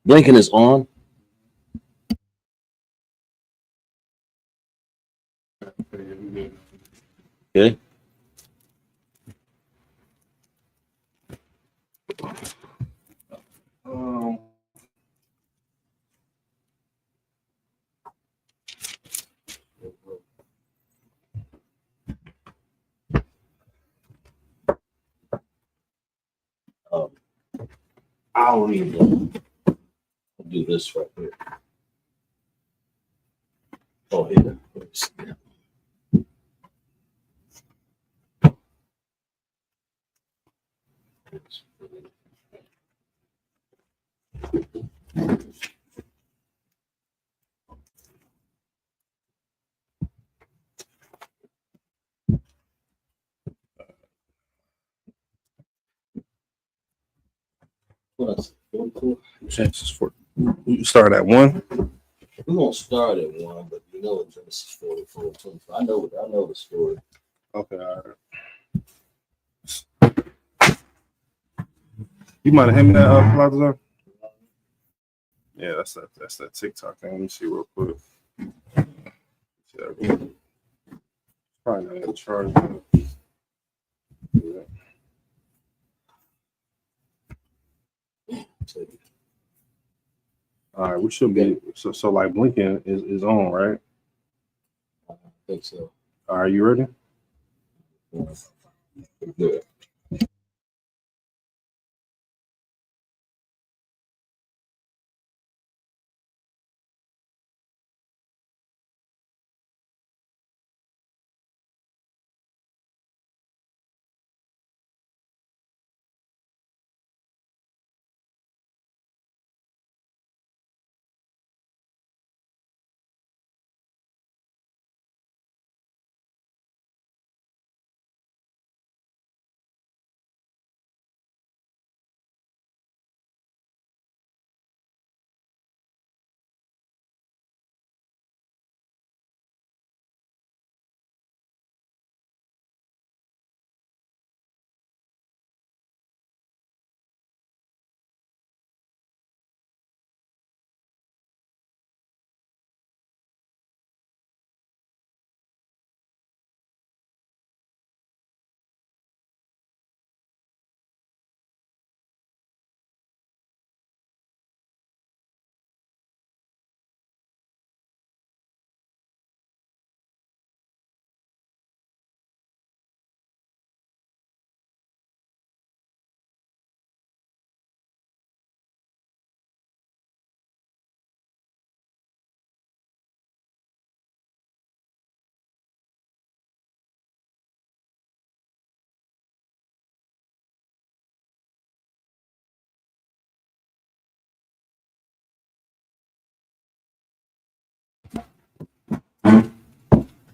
Blinking is on. Okay. I'll read them. I'll do this right here. Oh, here. Genesis 4. You start at 1. We're gonna start at 1, but you know Genesis 44, 25. I know the story. Okay, all right. You might have hit me that Plaza. Yeah, that's that TikTok thing. Let me see real quick. Probably not in charge. Yeah. All right, we should be so like blinking is on, right? I think so. All right, you ready? Good.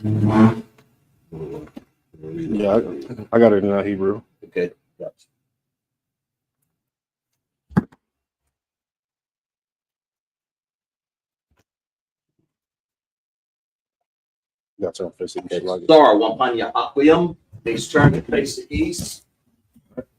Yeah, I got it in Hebrew. Okay, gotcha. Got your face. Star, Wampanya Akwayam. Face turn to face the east.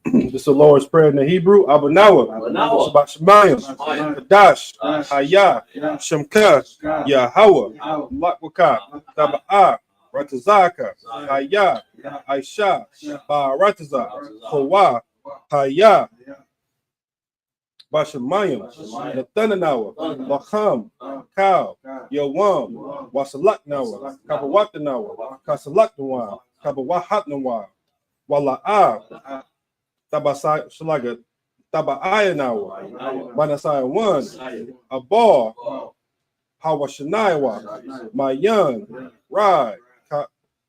This is the Lord's Prayer in the Hebrew. Abanawa, Shabbat Shemayim, Kadash, Hayah, Shemka, Yahweh, Lakwaka, Taba'ah, Ratazaka, Hayah, Aisha, Ba'arataza, Hawa, Hayah, Bashamayim, Nathanawa, Lacham, Cow, Yawam, Wasalaknawa, Kabawatanawa, Kasalaknawa, Kabawahatnawa, Wala'ah, Tabasai Shalaga, Taba'ayanawa, Manasai 1, Abal, Hawashanaiwa, Mayan, Rai,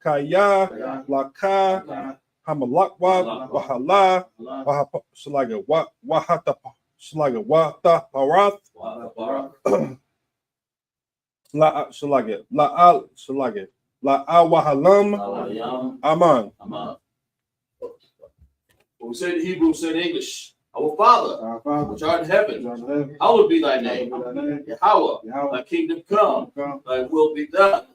Kaya, Laka, Hamalakwa, Wahala, Shalaga, Wahata, Shalaga, Wata, Parath, La Shalaga, La Al Shalaga, La Awahalam, Aman. We say the Hebrew, say in English. Our Father, which art in heaven, hallowed be thy name. Yahweh, thy kingdom come, thy will be done.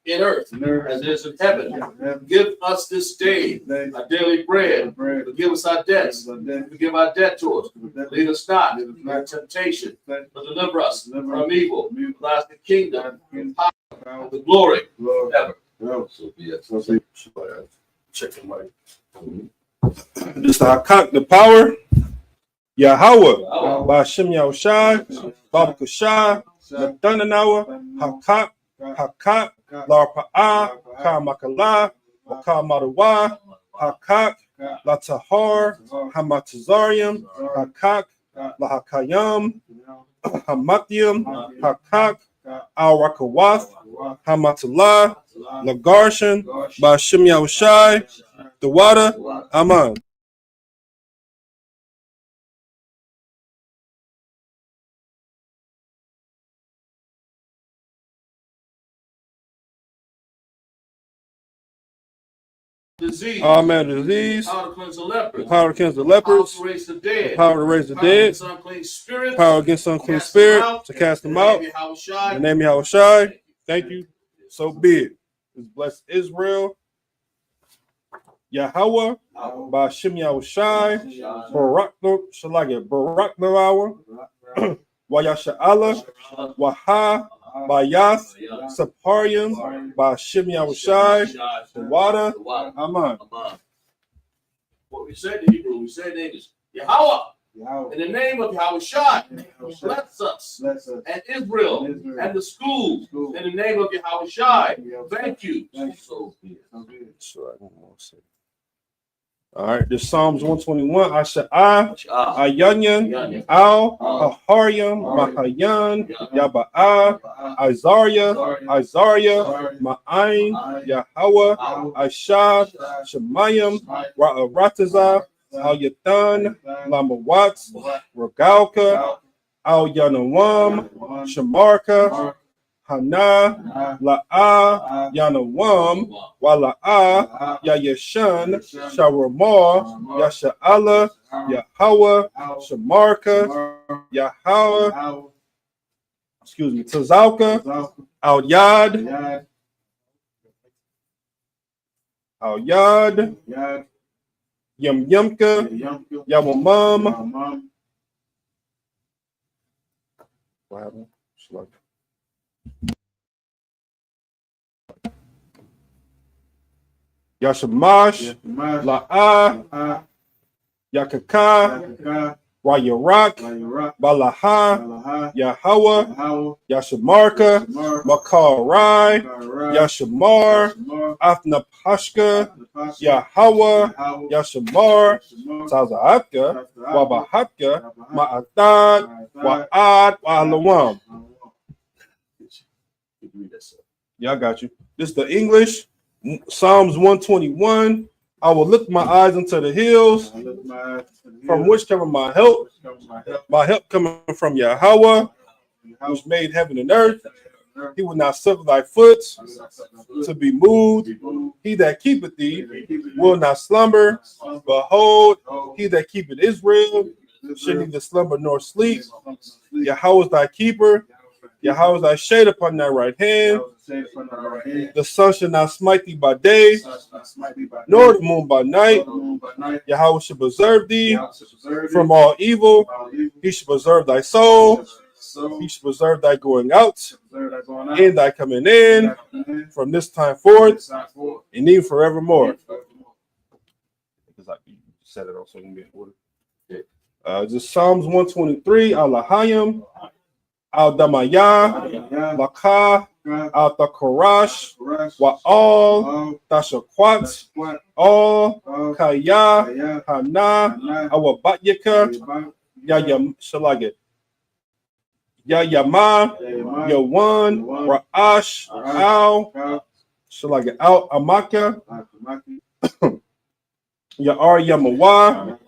in earth as it is in heaven. Give us this day our daily bread. Forgive us our debts. Forgive our debtors. Lead us not into temptation, but deliver us from evil. For thine is the kingdom, the power, and the glory ever. So be it. Check the mic. This Hakak, the power. Yahweh, Bashem Yahushai, Baba Kushai, Nathanawa, Hakak, Hakak, Larpa'a, Kamakala, Wakamadawa, Hakak, Latahar, Hamatazarium, Hakak, Lahakayam, Hamathim, Hakak, Al Rakawath, Hamatullah, Lagarshan, Bashem Yahushai, the water, Aman. Disease. All manner of disease. Power to cleanse the lepers. Power against the lepers. Power to raise the dead. Power to raise the dead. Power against unclean spirit. To cast them out. In the name of Yahushai. Thank you. So be it. Let's bless Israel. Yahweh. Bashem Yahushai. Barak Shalagah. Barak Narawa. Wayasha'ala. Waha. Bayath, Saparium, Bashem Yahushai, the water, Aman. What we said in Hebrew, we said in English, Yahweh, in the name of Yahushai, bless us, and Israel, and the schools, in the name of Yahushai. Thank you. So be it. All right, this Psalms 121. Asha'ah, Ayanyan, Al, Haharyam, Mahayan, Yaba'ah, Isaiah, Ma'ain, Yahweh, Aishah, Shemayim, Ra'aratazah, Al Yathan, Lamawat, Regalka, Al Yanawam, Shamarka, Hana, La'a, Yanawam, Wala'a, Yayashan, Sharamar, Yasha'ala, Yahweh, Shamarka, Yahweh, Tazalka, Al Yad, Yum Yumka, Yawamam. What happened? Yashamash, La'a, Yakaka, Wayarak, Balaha, Yahweh, Yashamarka, Makarai, Yashamar, Afnapashka, Yahweh, Yashamar, Tazahaka, Wabahaka, Ma'atad, Wa'ad, Wa'alawam. Yeah, I got you. This is the English. Psalms 121. I will lift my eyes into the hills, from which cometh my help. My help coming from Yahweh, which made heaven and earth. He will not suffer thy foot to be moved. He that keepeth thee will not slumber. Behold, he that keepeth Israel should neither slumber nor sleep. Yahweh is thy keeper. Yahweh is thy shade upon thy right hand. The sun shall not smite thee by day, nor the moon by night. Yahweh shall preserve thee from all evil. He shall preserve thy soul. He shall preserve thy going out and thy coming in from this time forth and even forevermore. Because you said it also in order. Just Psalms 123, Alahayim, Al Damaya, Laka, Al Takarash, Wa'al, Tashakwat, Al Kaya, Hana, Awabatyaka, Yayam Shalaget, Yayama, Yawan, Ra'ash, Al Shalaget, Al Amaka, Ya'ar Yamawa,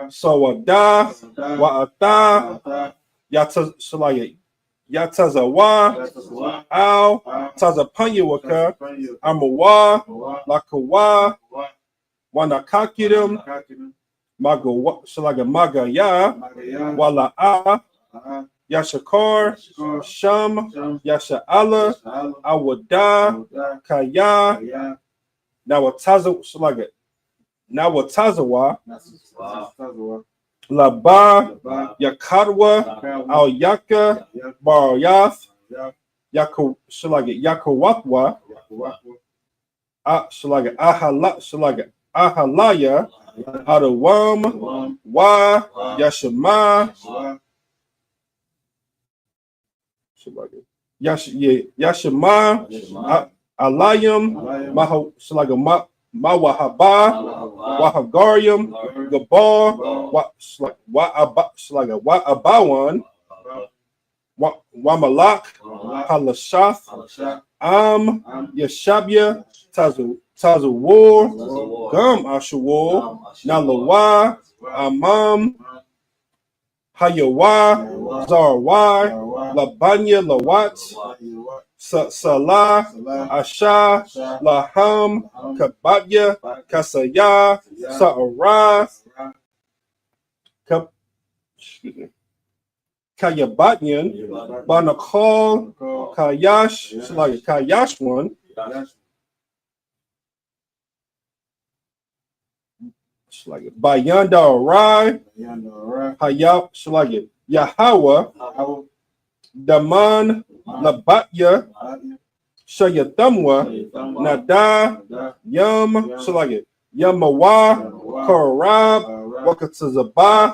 Sawada, Wa'ata, Yata Shalaget. Yatazawa, Al, Tazapanyawaka, Amawa, Lakawa, Wanakakidim, Shalaga Magaya, Wala'a, Yashakar, Sham, Yasha'ala, Awada, Kaya, Nawatazawa, Laba, Yakadwa, Al Yaka, Baryath, Yakawatwa, Ahalaya, Adawam, Wa, Yashama, Yashama, Alayam, Mawahaba, Wahagarium, Gabar, Wa'abawan, Wamalak, Halashath, Yashabia, Tazawar, Gum Ashawar, Nalawa, Amam, Hayawa, Zarwa, Labanya, Lawat, Salah, Asha, Laham, Kabatya, Kasaya, Sa'ara, Kayabatyan, Banakal, Kayashwan, Bayanda Arai, Yahweh, Daman, Labatya, Shayatamwa, Nada, Yam, Yamawa, Korab, Wakatazabak,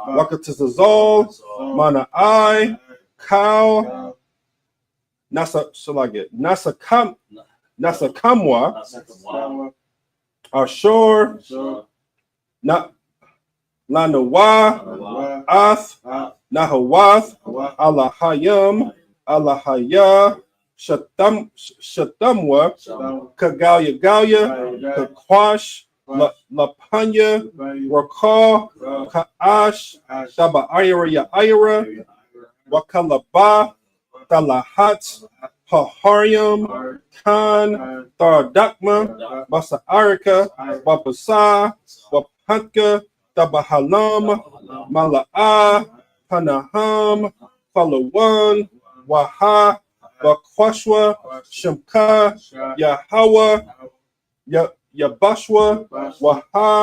Wakatazazol, Mana'ai, Cow, Nasakamwa, Ashur, Lanawa, Ath, Nahawath, Allahaya, Shatamwa, Kagalia, Kakwash, Lapanya, Rakal, Kaash, Daba Ira, Wakalaba, Talahat, Haharium, Khan, Thardakma, Basa'arika, Wapasa, Wapanka, Tabahalam, Mala'a, Panaham, Falawan, Waha, Bakwashwa, Shemka, Yahawa, Yabashwa, Waha,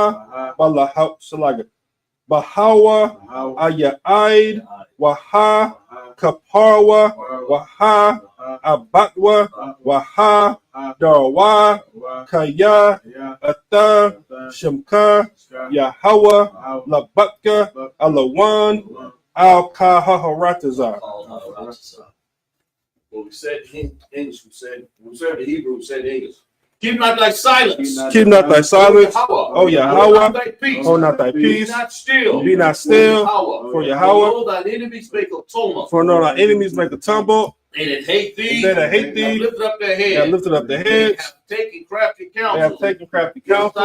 Bahawa, Ayaid, Waha, Kaparwa, Waha, Abatwa, Waha, Darwa, Kaya, Ata, Shemka, Yahawa, Labatka, Alawan, Al-Kahaharatazar. What we said in English, we said in Hebrew, we said in English. Keep not thy silence. Keep not thy silence. Oh Yahweh, hold not thy peace. Be not still. Be not still. For Yahweh. For thine enemies make a tumult. For no thy enemies make a tumble. They that hate thee. They that hate thee. Lifted up their heads. Have lifted up their heads. They have taken crafty counsel. They have taken crafty counsel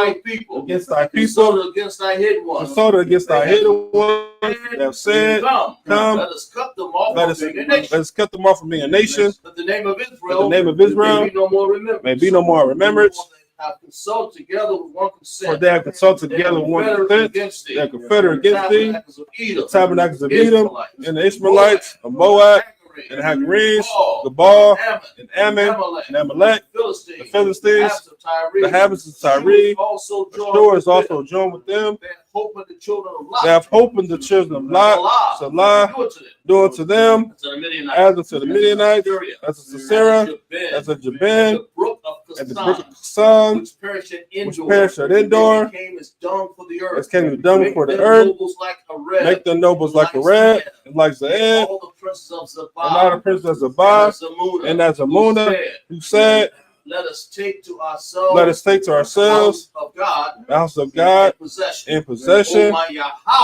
Against thy people. Against thy hidden ones. Consulted against thy hidden ones. They have said, Come. Let us cut them off from being a nation. Let us cut them off from being a nation. That the name of Israel. May be no more remembered. Have consulted together with one consent. For they have consulted together with one consent. They are confederate against thee. The tabernacles of Edom, and the Ishmaelites, of Moab, and the Hagarenes, Gabal, and Ammon, and Amalek, the Philistines, the habits of Tyre. Ashur is also joined with them. They have hope in the children of Lot. Salah, do unto them, as unto the Midianites, as unto Sisera, as unto Jabin, and the brook of the sun, which perished at Endor, as came as dung for the earth, make the nobles like a red, and like Zaed, and all the princes of Zabah, and as Amunah, who said, Let us take to ourselves the house of God in possession.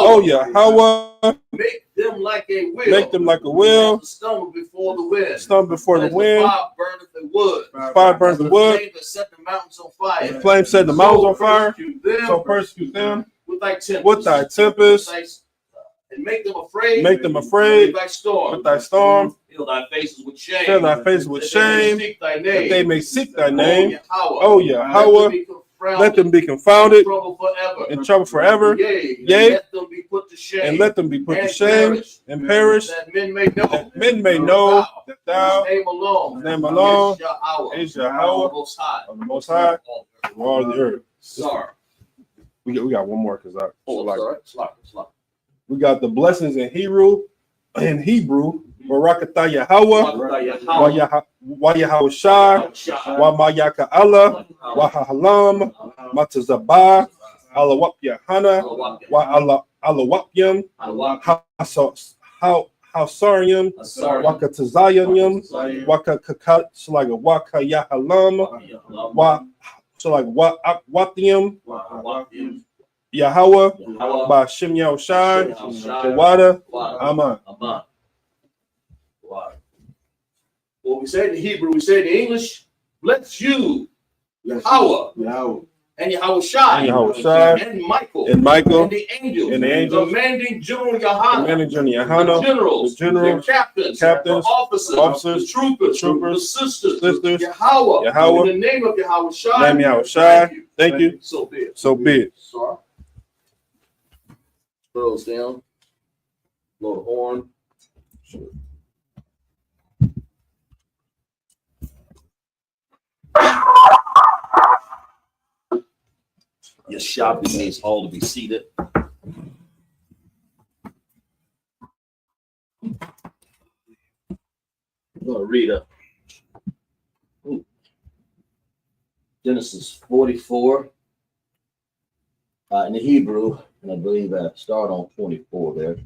Oh Yahweh, make them like a wheel. Stumble before the wind. Fire burns the wood. The flame set the mountains on fire. So persecute them with thy tempest. And make them afraid with thy storm. Fill thy faces with shame. That they may seek thy name. Oh Yahweh, confounded. In trouble forever. In trouble forever. Yea, let them be put to shame. And let them be put to shame and perish. That men may know. That thou. His name alone. Is Yahweh. Of the Most High. Of all the earth. Sorry. We got one more because Sorry. We got the blessings in Hebrew. Barakatah Yahweh. Wa Yahweh Shai. Wa Mayaka Allah. Wa Halam. Matazabah. Alawap Yahana. Wa Alawapyam. Hausarium. Waka Tazayam. Waka Kakat. So like a Waka Yahalam. Wa Akwathium. Yahweh. By Shem Yahushai. Tawada. Aman. What we say in Hebrew, we say in English, bless you, Yahweh, and Yahweh Shai, and Michael, and the angels, commanding General Yahana, the generals, the captains, the officers, the troopers, the sisters, Yahweh, in the name of Yahweh Shai. Thank you. So be it. Sorry. Scrolls down. Blow the horn. Your shopping needs all to be seated. I'm going to read Genesis 44 in the Hebrew, and I believe I start on 24 there.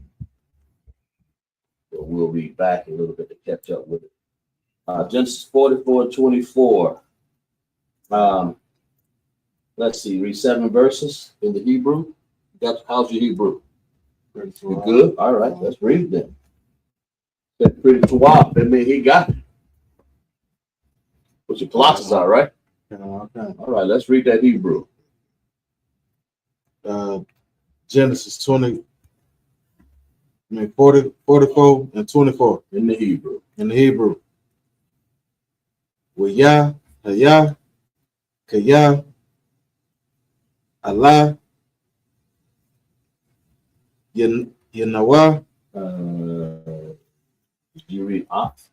So we'll read back a little bit to catch up with it. Genesis 44 and 24. Let's see, read 7 verses in the Hebrew. How's your Hebrew? You good? All right, let's read them. That's pretty swap. I mean, he got it. What your Colossians are, right? Okay. All right, let's read that Hebrew. Genesis 40, 44, and 24. In the Hebrew. Wiyah, Hayah, Kayah, Allah, Yanawa. You read Af.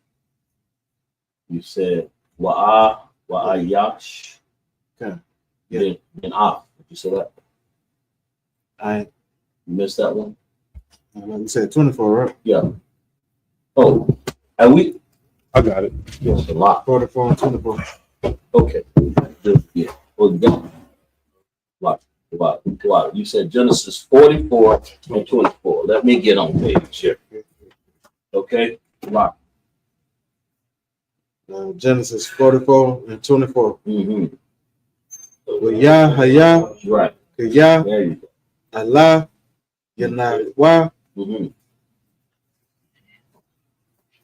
You said Wa'ayash. Okay. Yeah. Then Af. Did you say that? I missed that one. You said 24, right? Yeah. Oh, and I got it. Yes, a lot. 44 and 24. Okay. Yeah. Well, you got Wow. You said Genesis 44 and 24. Let me get on page here. Okay. Wow. Genesis 44 and 24. Mm-hmm. Wiyah, Hayah, Right. Kayah, There you go. Allah, Yanawa, Mm-hmm.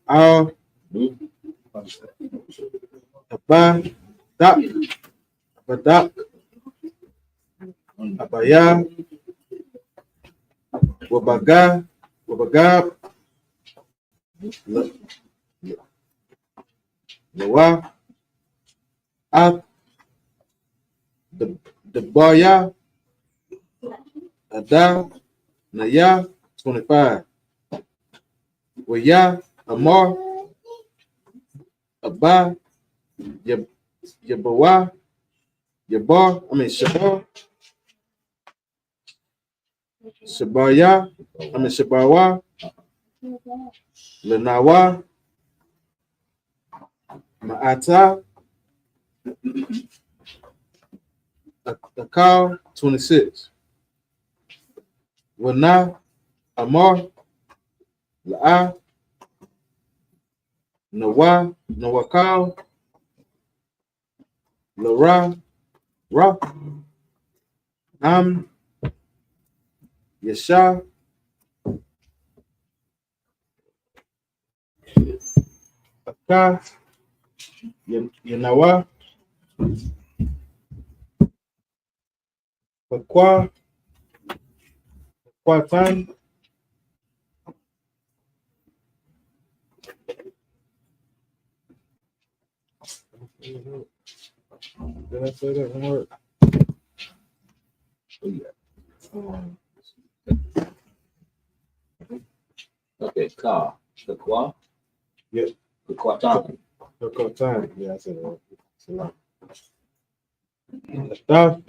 Al, Abba, Badak, Abaya, Wabagab, Lawa, Ab, the Baya, Ada, Naya, 25. Waya, Amar, Abba, Yabawa, Shabawa, Lenawa, Ma'ata, Akal, 26. Wana, Amar, La'a, Nawakal, Lara, Ra, Am, Yasha, Aka, Yanawa, Pakwa, Kwatan, did I say that one word? Okay, Ka. The Kwa? Yeah. The Kwatan. The time. Yeah, I said it. It's a lot. Stop.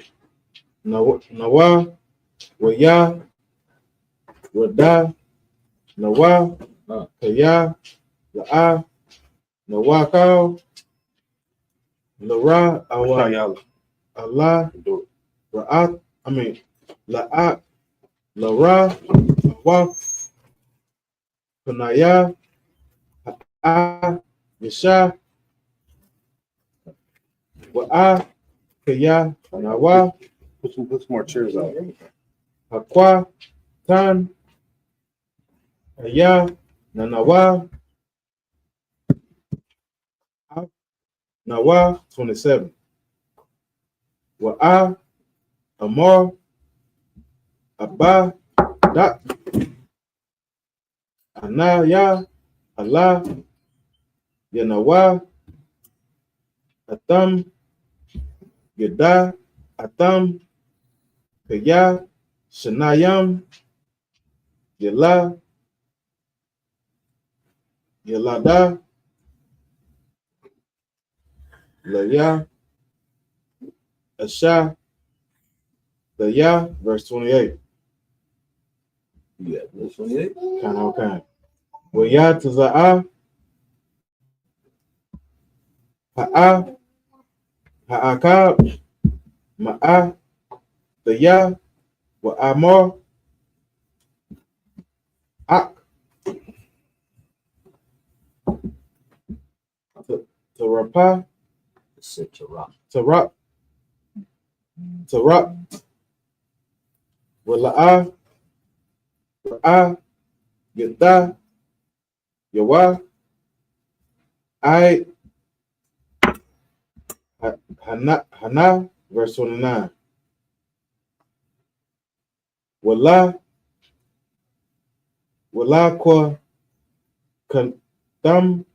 Nawa. Waya. Wada. Nawa. Kaya. La'a. Nawakao. Lara. Awa. Allah. Ra'at. La'at. Lara. Awa. Panaya. Ha'a. Yasha. Wa'a. Kaya. Nawa. Put some more chairs out. Hakwa. Tan. Aya. Nanawa. Nawa. 27. Wa'a. Amar. Abba. Dak. Anaya. Allah. Yanawa. Atam. Yada. Atam. Kaya. Shanayam. Yala. Yalada. Laya. Asha. Laya. Verse 28. Yeah, this one here. Kind. Waya Taza'a. Ha'a. Ha'aka. Ma'a. Laya. Wa'amar. Ak. Tarapa. Sitara. Tarap. Tarap. Wala'a. Ra'a. Yada. Yawa. I. Hana. Verse 29. Wala. Wala kwa. Dam.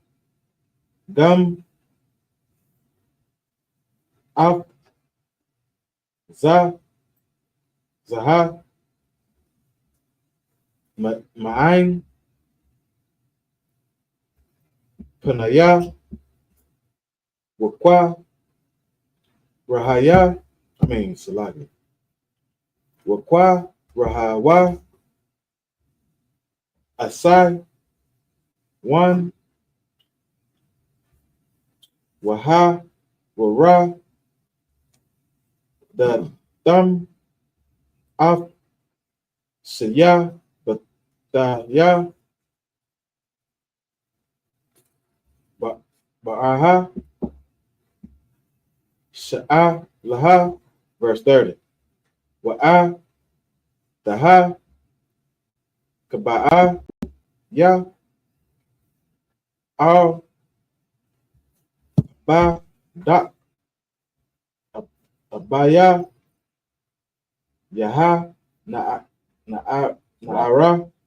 Gam. Af. Za. Zaha. Ma'ain. Panaya. Wakwa. Rahaya. Salagi. Wakwa. Rahawa. Asai. One. Waha. Wara. The Dam. Af. Saya. Bataya. Ba'aha. Sha'a. Laha. Verse 30. Wa'a. Daha. Kaba'a. Ya. Al. Ba. Da. Abaya. Yaha. Na'ara.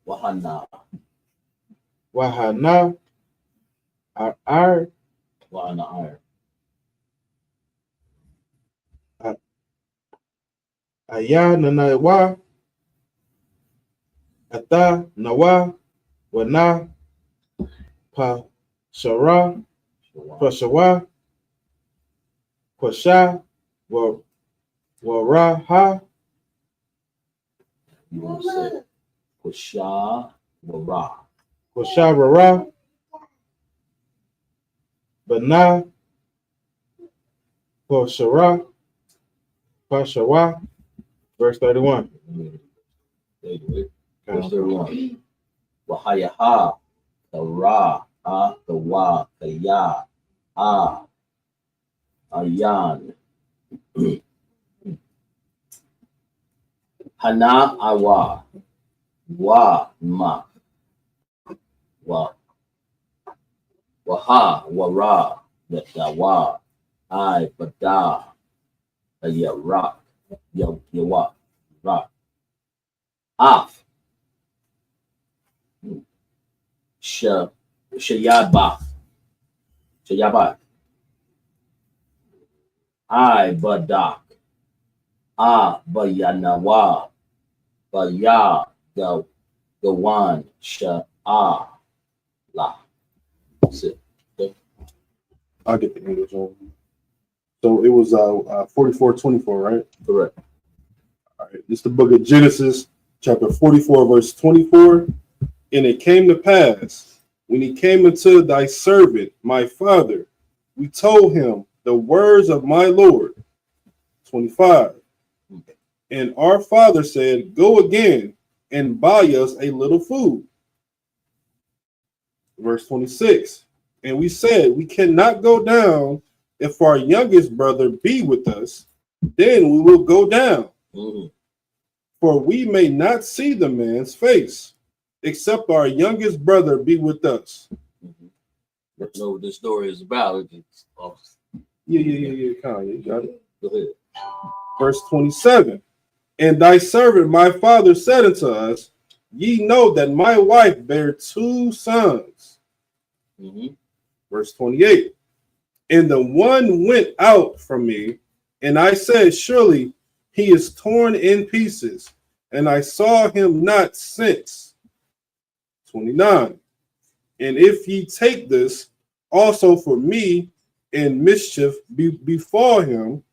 Wahana. Wahana. Ar. Wahana. Aya. Nanawa. Ata. Nawa. Wana. Pa. Shara. Pashawa. Kwasha. Waraha. You want to say Kusha Wara. Kwasha Rara. Bana. Pashara. Pashawa. Verse 31. Verse 31. Wahayaha. The Ra. The Wa. The Ya. Ayan. Hana Awa. Wa Ma. Waha Wara. The Dawa. I Bada. Yarak. Yawa. Rak. Af. Shayaba. I Badak. Bayanawa. Vaya Gawan Sha'ah La. That's it. I'll get the English one. So it was 44:24, right? Correct. All right. This is the book of Genesis, chapter 44, verse 24. And it came to pass, when he came unto thy servant, my father, we told him the words of my Lord. 25. And our father said, go again and buy us a little food. Verse 26. And we said, we cannot go down. If our youngest brother be with us, then we will go down. Mm-hmm. For we may not see the man's face, except our youngest brother be with us. Mm-hmm. That's what this story is about. Yeah. Kanye, you got it. Go ahead. Verse 27. And thy servant, my father, said unto us, ye know that my wife bare 2 sons. Mm-hmm. Verse 28. And the one went out from me, and I said, surely he is torn in pieces, and I saw him not since. 29. And if ye take this also for me, and mischief befall him,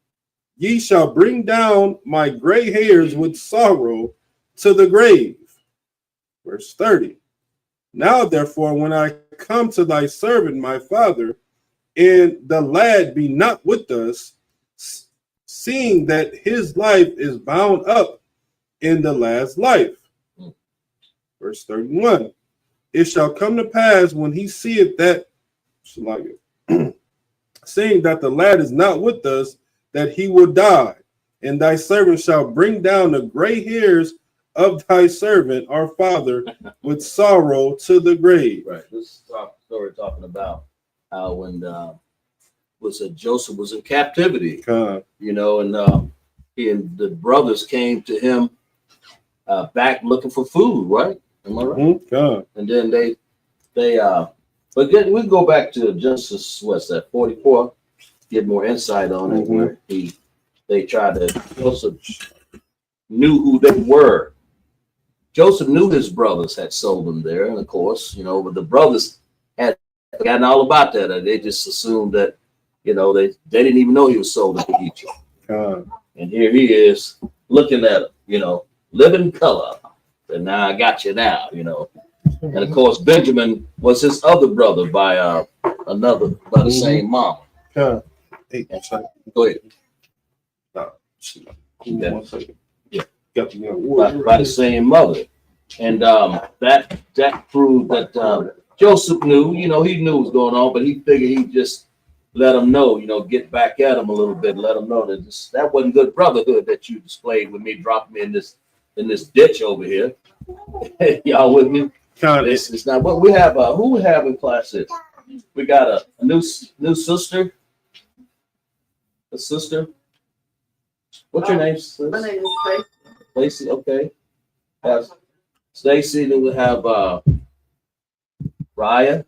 ye shall bring down my gray hairs with sorrow to the grave. Verse 30. Now therefore, when I come to thy servant, my father, and the lad be not with us, seeing that his life is bound up in the lad's life. Verse 31. It shall come to pass when he seeth that, seeing that the lad is not with us, that he will die, and thy servant shall bring down the gray hairs of thy servant, our father, with sorrow to the grave. Right. This story talking about how when Joseph was in captivity, and he and the brothers came to him back looking for food, right? Am I right? Mm-hmm. And then they but then we go back to Genesis, what's that, 44, get more insight on it, where they tried to, Joseph knew who they were. Joseph knew his brothers had sold him there, and of course, but the brothers had forgotten all about that. They just assumed that, they didn't even know he was sold into Egypt. And here he is looking at him, living color. And now I got you now, And of course, Benjamin was his other brother by the same mom. Hey, Go ahead. One second. Yeah. Got the By the same mother. And that proved that Joseph knew, he knew what was going on, but he figured he'd just let him know, get back at him a little bit, let him know that that wasn't good brotherhood that you displayed with me, dropping me in this ditch over here. Y'all with me? It's not what we have. Who we have in class here? We got a new sister. A sister. What's your name? Sis? My name is Stacy. Stacy. Okay. Stacy. Then we have Raya.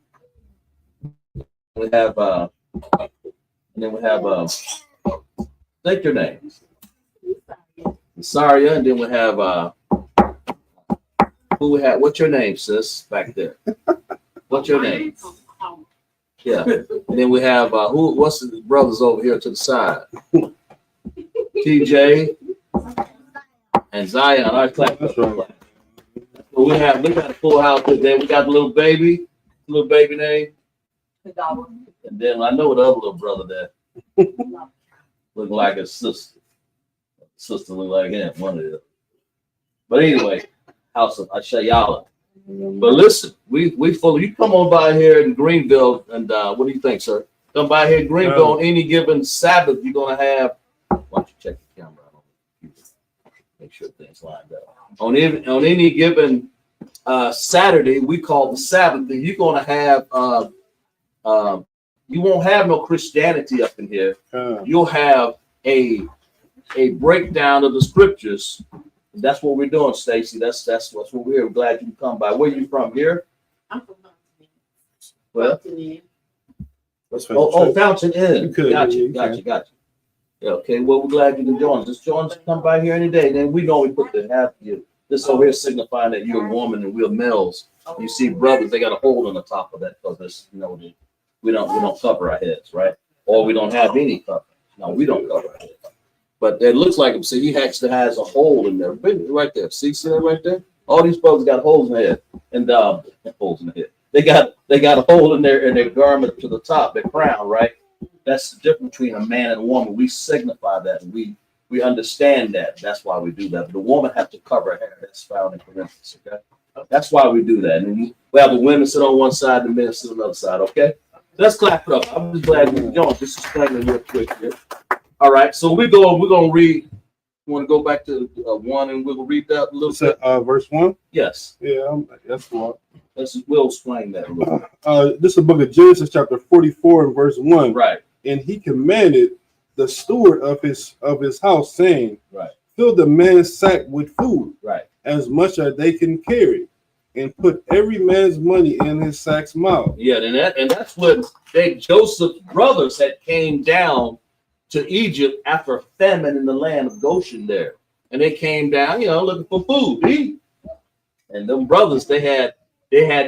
We have and then we have take your name. Saria, and then we have who we have. What's your name, sis? Back there. What's your name? Yeah. And then we have what's the brothers over here to the side? TJ and Zion. Our class. So we got a full house today. We got the little baby name. And then I know the other little brother there look like his sister. Sister look like him, one of them. But anyway, house of Ashayala. But listen, we full. You come on by here in Greenville, and what do you think, sir? Come by here in Greenville on any given Sabbath. You're gonna have. Why don't you check the camera out on the computer? Make sure things lined up. On any given Saturday, we call the Sabbath. And you're gonna have. You won't have no Christianity up in here. You'll have a breakdown of the scriptures. That's what we're doing, Stacy. That's what we're here. I'm glad you can come by. Where you from? Here? I'm from Fountain Inn. Well, Fountain Inn. Gotcha. Yeah, okay. Well, we're glad you can join us. Just join us. Come by here any day. Then we know we put the half you This over here signifying that you're a woman and we're males. You see brothers, they got a hole on the top of that because this, we don't cover our heads, right? Or we don't have any cover. No, we don't cover our heads. But it looks like him. See, he actually has a hole in there, right there. See that right there? All these brothers got holes in the head and holes in the head. They got a hole in their garment to the top, their crown, right? That's the difference between a man and a woman. We signify that, and we understand that. That's why we do that. But the woman has to cover her hair. That's found in Corinthians. Okay, that's why we do that. And we have the women sit on one side, and the men sit on the other side. Okay, let's clap it up. I'm just glad you joined. Just explaining real quick here. All right, so we're gonna read. You want to go back to 1, and we'll read that a little bit. Verse 1. Yes. Yeah, that's the one. We'll explain that a little. This is the book of Genesis, chapter 44, and verse 1. Right. And he commanded the steward of his house, saying, right, fill the man's sack with food, right, as much as they can carry, and put every man's money in his sack's mouth. Yeah, and that's what Joseph's brothers had came down to Egypt after a famine in the land of Goshen there. And they came down, looking for food to eat. And them brothers, they had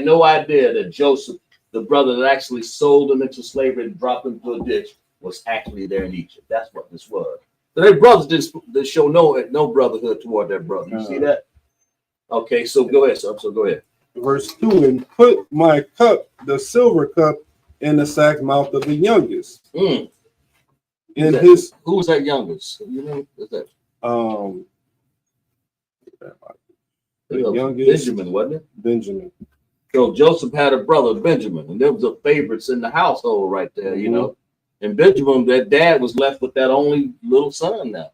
no idea that Joseph, the brother that actually sold them into slavery and dropped them into a ditch, was actually there in Egypt. That's what this was. So their brothers didn't show no brotherhood toward their brother. You see that? Okay, so go ahead, sir. So go ahead. Verse 2, and put my cup, the silver cup, in the sack's mouth of the youngest. Mm. Who was that youngest? You know, what's that? The youngest, Benjamin, wasn't it? Benjamin. So Joseph had a brother, Benjamin, and there was a favorites in the household right there, And Benjamin, their dad, was left with that only little son now.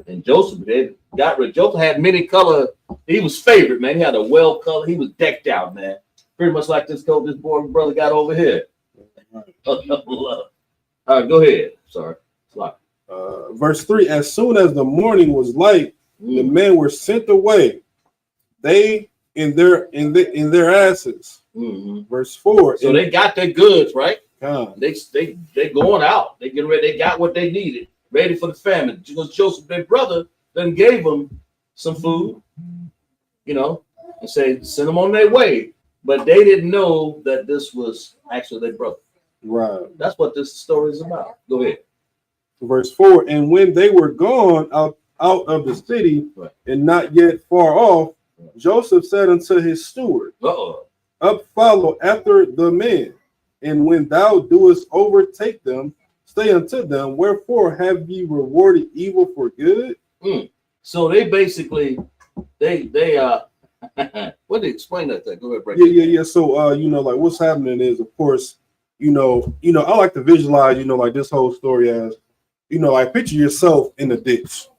And Joseph, Joseph had many color. He was favorite, man. He had a well color. He was decked out, man. Pretty much like this coat this boy brother got over here. All right, go ahead. Sorry. Verse 3, as soon as the morning was light, the men were sent away, they in their asses. Mm-hmm. Verse 4. So they got their goods, right? They going out. They getting ready. They got what they needed, ready for the famine. Because Joseph, their brother, then gave them some food, and say send them on their way. But they didn't know that this was actually their brother. Right. That's what this story is about. Go ahead. Verse 4, and when they were gone out of the city, right, and not yet far off, right, Joseph said unto his steward, up follow after the men, and when thou doest overtake them, stay unto them. Wherefore have ye rewarded evil for good? So they basically they what did they explain that thing? Go ahead, yeah. So like what's happening is, of course, I like to visualize, like this whole story as, like picture yourself in the ditch.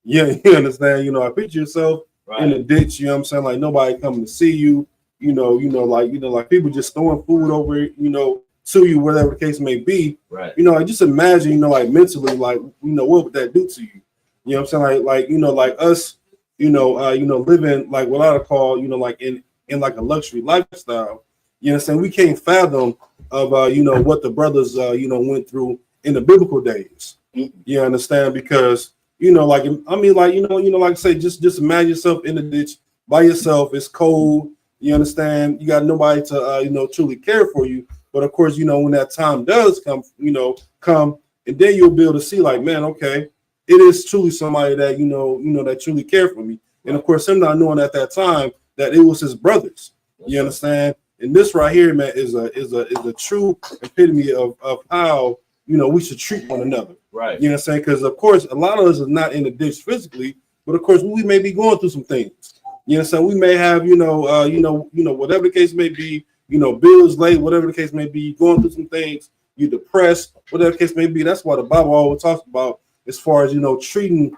Yeah, you understand? I picture yourself in the ditch, you know what I'm saying? Like nobody coming to see you, like people just throwing food over, to you, whatever the case may be. Right. I just imagine, like mentally, like, what would that do to you? You know what I'm saying? Like us, living like what I would call, like in like a luxury lifestyle. You know what I'm saying? We can't fathom of what the brothers went through in the biblical days. Mm-hmm. You understand? Because like I say, just imagine yourself in the ditch by yourself. It's cold. You understand? You got nobody to truly care for you. But of course, when that time does come, and then you'll be able to see, like, man, okay, it is truly somebody that that truly care for me. And of course, him not knowing at that time that it was his brothers. You understand? And this right here, man, is a true epitome of how we should treat one another. Right. You know what I'm saying? Because of course, a lot of us are not in the ditch physically, but of course, we may be going through some things. You know what I'm saying? We may have, whatever the case may be, bills late, whatever the case may be, going through some things, you're depressed, whatever the case may be. That's why the Bible always talks about as far as treating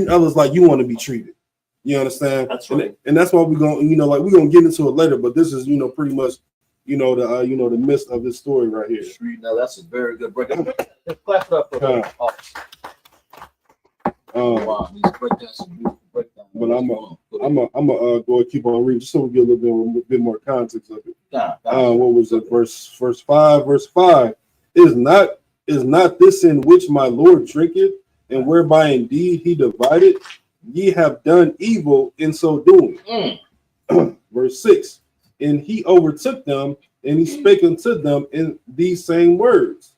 others like you want to be treated. You understand? That's right. And that's why we're going, we're gonna get into it later, but this is, pretty much, the midst of this story right here. Now that's a very good breakdown. Let's clap it up for the office. Wow, these breakdowns are beautiful breakdowns. But I'm gonna go and keep on reading just so we get a little bit more context of it. What was it? Verse 5. Verse 5 is not this in which my Lord drinketh, and whereby indeed he divided ye have done evil in so doing. Verse 6. And he overtook them, and he spake unto them in these same words.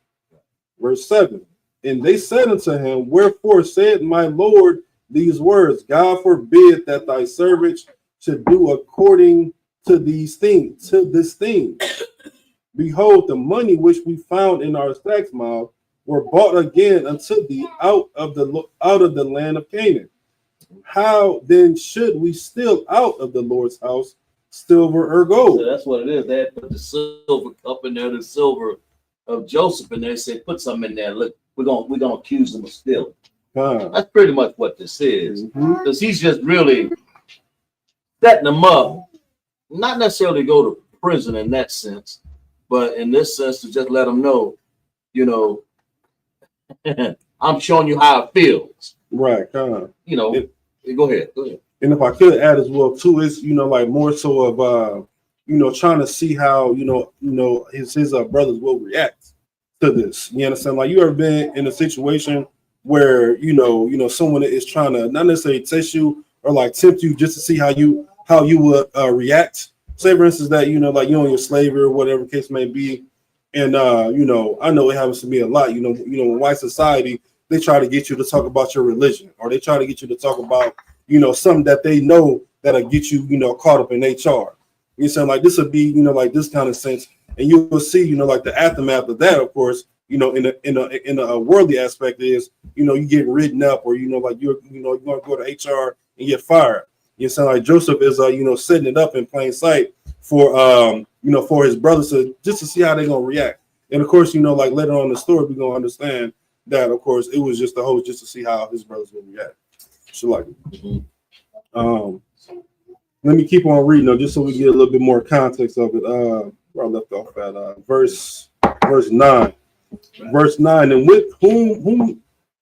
Verse 7. And they said unto him, wherefore said my Lord these words? God forbid that thy servant should do according to these things, to this thing. Behold, the money which we found in our sacks mouth were bought again unto thee out of the land of Canaan. How then should we steal out of the Lord's house silver or gold? So that's what it is. They had put the silver cup in there, the silver of Joseph, and they said, put some in there. Look, we're gonna accuse them of stealing. That's pretty much what this is, because he's just really setting them up, not necessarily go to prison in that sense, but in this sense to just let them know, you know, I'm showing you how it feels. Right. You know, go ahead. And if I could add as well too, is like more so of trying to see how his brothers will react to this. You understand? Like, you ever been in a situation where someone is trying to not necessarily test you or like tempt you just to see how you would react? Say for instance that like you're on your slavery or whatever case may be, and I know it happens to me a lot. In white society, they try to get you to talk about your religion, or they try to get you to talk about something that they know that'll get you caught up in HR. You sound like this would be like this kind of sense, and you will see like the aftermath of that. Of course, in a worldly aspect is you get written up, or like you're going to go to HR and get fired. You sound like Joseph is setting it up in plain sight for for his brothers to see how they're gonna react. And of course, like later on in the story, we're gonna understand that of course it was just a host just to see how his brothers would react. So like, let me keep on reading though, just so we get a little bit more context of it. Where I left off at verse 9. Verse 9, and with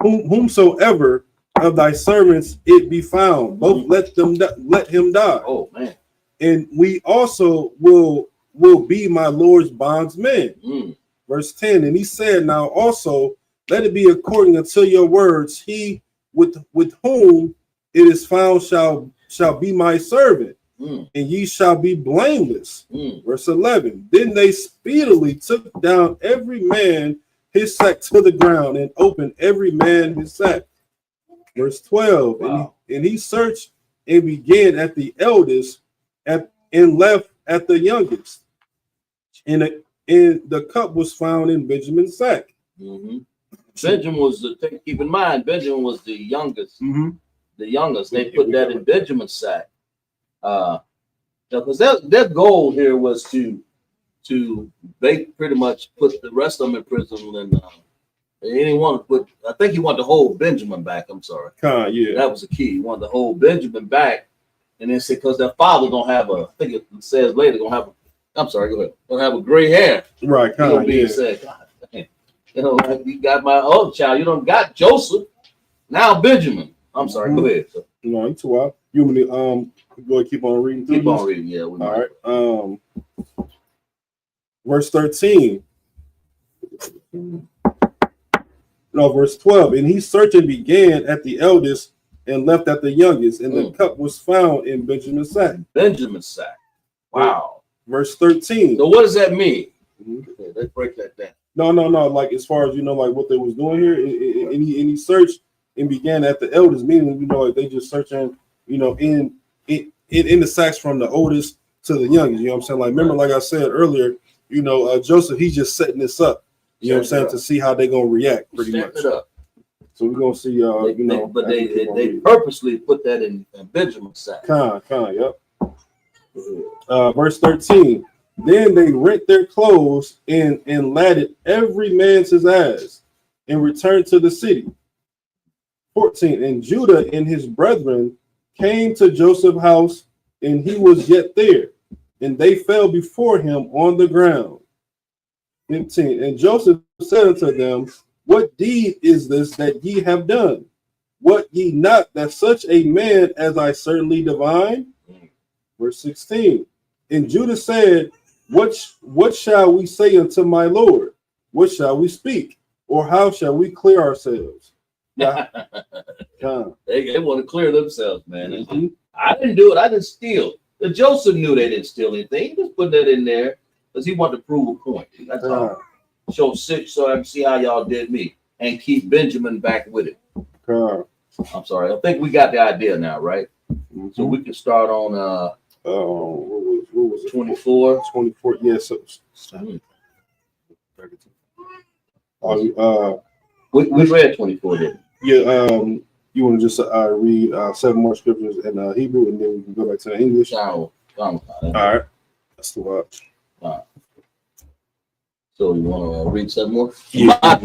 whomsoever of thy servants it be found, both let him die. Oh man. And we also will be my Lord's bondsmen. Verse 10, and he said, now also let it be according unto your words. He with whom it is found shall be my servant, and ye shall be blameless. Verse 11, then they speedily took down every man his sack to the ground, and opened every man his sack. Verse 12, wow. and he searched and began at the eldest and left at the youngest. And the cup was found in Benjamin's sack. Benjamin was keep in mind, Benjamin was the youngest. The youngest. They put that in Benjamin's sack. Because their goal here was to they pretty much put the rest of them in prison, and they didn't want to put. I think he wanted to hold Benjamin back. I'm sorry. Yeah, that was the key. He wanted to hold Benjamin back, and then say because their father gonna have I think it says later gonna have. I'm sorry. Go ahead. Gonna have a gray hair. Right. Said, God, like you got my other child. You don't got Joseph. Now Benjamin. I'm sorry. Go ahead. So. No, you too wild. You want me to go ahead, keep on reading? Keep on reading. Yeah. All right. Verse 13. No, verse 12. And he searching began at the eldest and left at the youngest, and the cup was found in Benjamin's sack. Benjamin's sack. Wow. Verse 13. So what does that mean? Okay, let's break that down. No. Like as far as like what they was doing here, and he searched and began at the eldest, meaning like they just searching, in the sacks from the oldest to the youngest. You know what I'm saying? Like remember, like I said earlier, Joseph, he's just setting this up. You know what I'm saying, to see how they're gonna react, pretty much. It up. So we're gonna see. But they purposely put that in Benjamin's sack. Yep. Verse 13. Then they rent their clothes and laded every man's his ass, and returned to the city. 14. And Judah and his brethren came to Joseph's house, and he was yet there, and they fell before him on the ground. 15. And Joseph said unto them, what deed is this that ye have done? What ye not that such a man as I certainly divine? Verse 16. And Judah said, what shall we say unto my Lord? What shall we speak? Or how shall we clear ourselves? They want to clear themselves, man. I didn't do it. I didn't steal. The Joseph knew they didn't steal anything. He just put that in there because he wanted to prove a point. That's all. Show six so I can see how y'all did me and keep Benjamin back with it. I'm sorry. I think we got the idea now, right? So we can start on what was it? 24. 24. Yes. We read 24 then. Yeah. You want to just read 7 more scriptures in Hebrew, and then we can go back to the English. All right. That's the watch. All right. So you want to read 7 more? Yeah.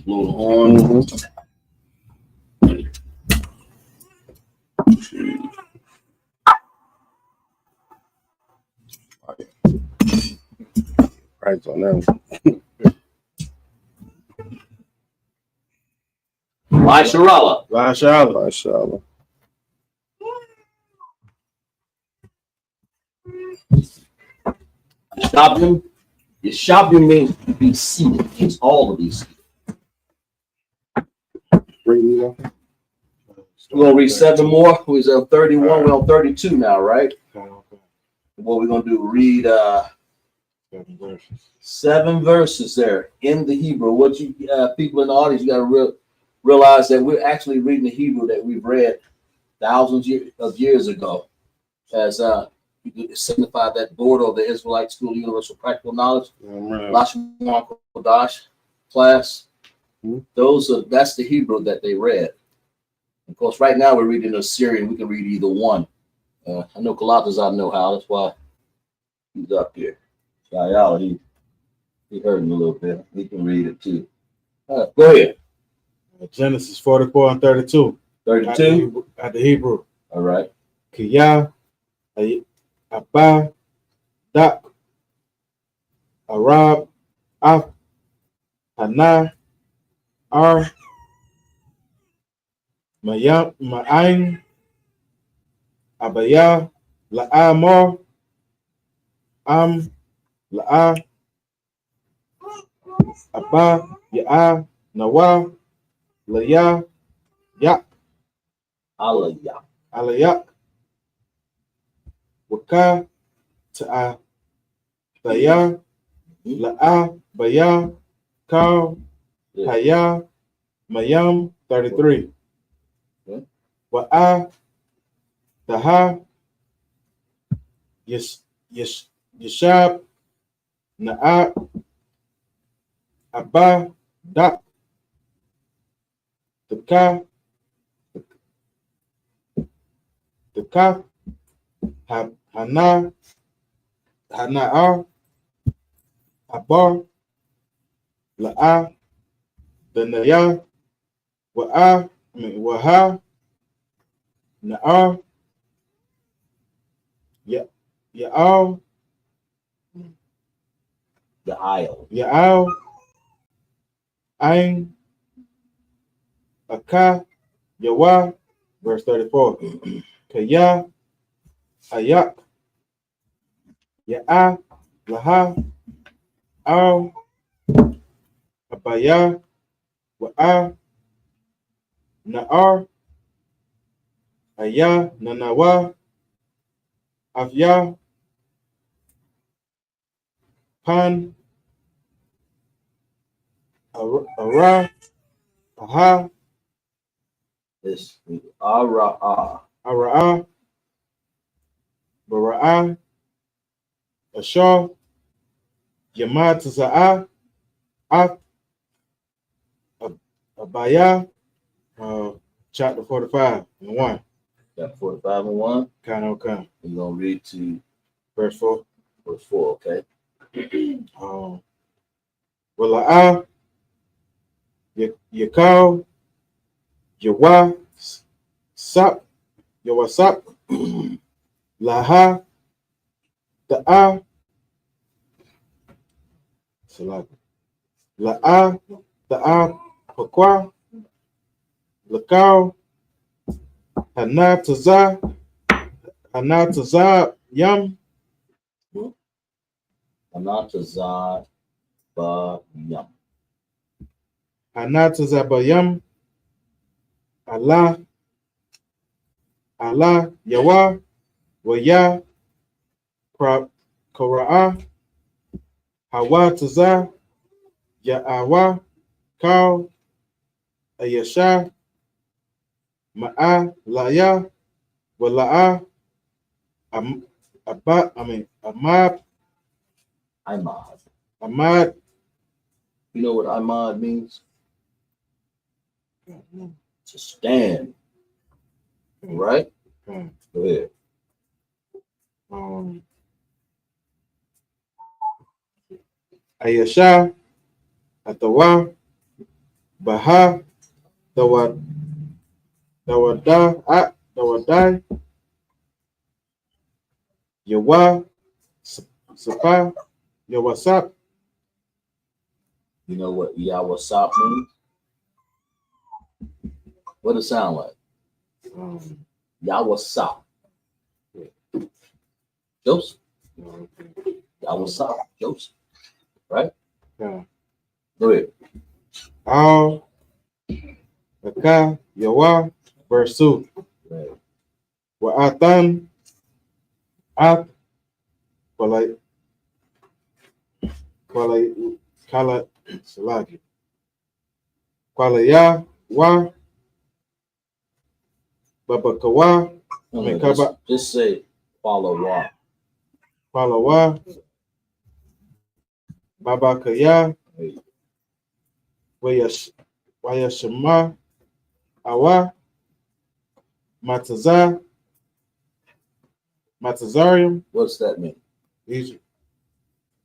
Blow the horn. Right on that. Laisharala. Yeshabim. Yeshabim means to be seated. It means all to be seated. We're gonna read 7 more. We're on 31. We're on 32 now, right? What we're gonna do? Read 7 verses there in the Hebrew. What you people in the audience, you got to realize that we're actually reading the Hebrew that we've read thousands of years ago, as it signified that board of the Israelite School of Universal Practical Knowledge, Lashon Kodash class. That's the Hebrew that they read. Of course, right now we're reading Assyrian. We can read either one. I know Kalatazar know how. That's why he's up here. He heard him a little bit. He can read it too. Go ahead. Genesis 44 and 32. 32? At the Hebrew. All right. Kiyah, Abba, Dak, Arab, Af, Hana, Ar, Mayam, Ma'ain, Abaya, La'amor, Am, La'a, Abba, Ya'a, Nawa, Laya, Yak, Alayak, Waka, Ta'a, Baya, La'a, Baya, Kau, Haya, Mayam, 33. Wa'a, Daha, Yeshab, Na'a, Abba, Dak, the Kaf, Hana, Hana'ar, Abar, La'a, the Naya, Waha, Na'ar, Ya'al, Ya'al, Ain, Aka, Yawa, verse 34. Kaya, Ayak, Ya'a, Laha, Al, Abaya, Wa'a, Na'ar, Aya, Nanawa, Afya, Pan, Ara, Aha, It's Ara'a. Ara'a, Bara'a, Ashar, Yamataza'a, Af, Abaya, chapter 45 and 1. Got 45 and 1. Kind. You're going to read to verse 4. Verse 4, okay. Wala'a, Yakau, Yawa, Sap, Yawasap, Laha, Ta'a, La'a, Ta'a, Pakwa, Lakau, Hanataza, Yam, Hanataza, Ba, Yam. Hanatazabayam, Allah, Yawa, Waya, Kora'a, Hawa Taza, Ya'awa, Kal, Ayasha, Ma'a, Laya, Wala'a, Ahmad. You know what Ahmad means? To stand. Right? Okay. Go ahead. Ayasha, Atawa, Baha, Dawadai, Yawa, Sapa, Yawasap. You know what Yawasop means? What does it sound like? Yawasop. Joseph. Yawasop. Joseph. Right? Yeah. Go ahead. Al, Aka, Yawa, Versu. Right. Wa'atan, At, Kala, Salagi. Kwalaya, Wa, Babakawa, No, just say follow wa. Kwalawa, Babakaya, Wayashima, Awa, Matazarium, What's that mean? Egypt.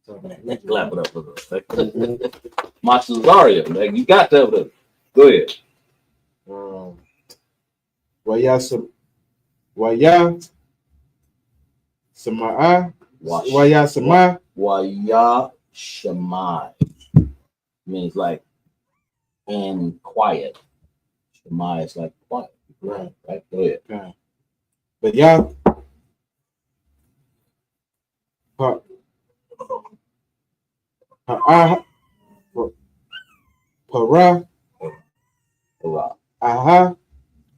Clap it up for them. Matazarium. Like, you got that. Go ahead. Waya Sama'a, Waya Sama, Waya Shemai means like in quiet. Shemai is like quiet. Right. Right? Go ahead. Okay. But yeah, Para, Aha,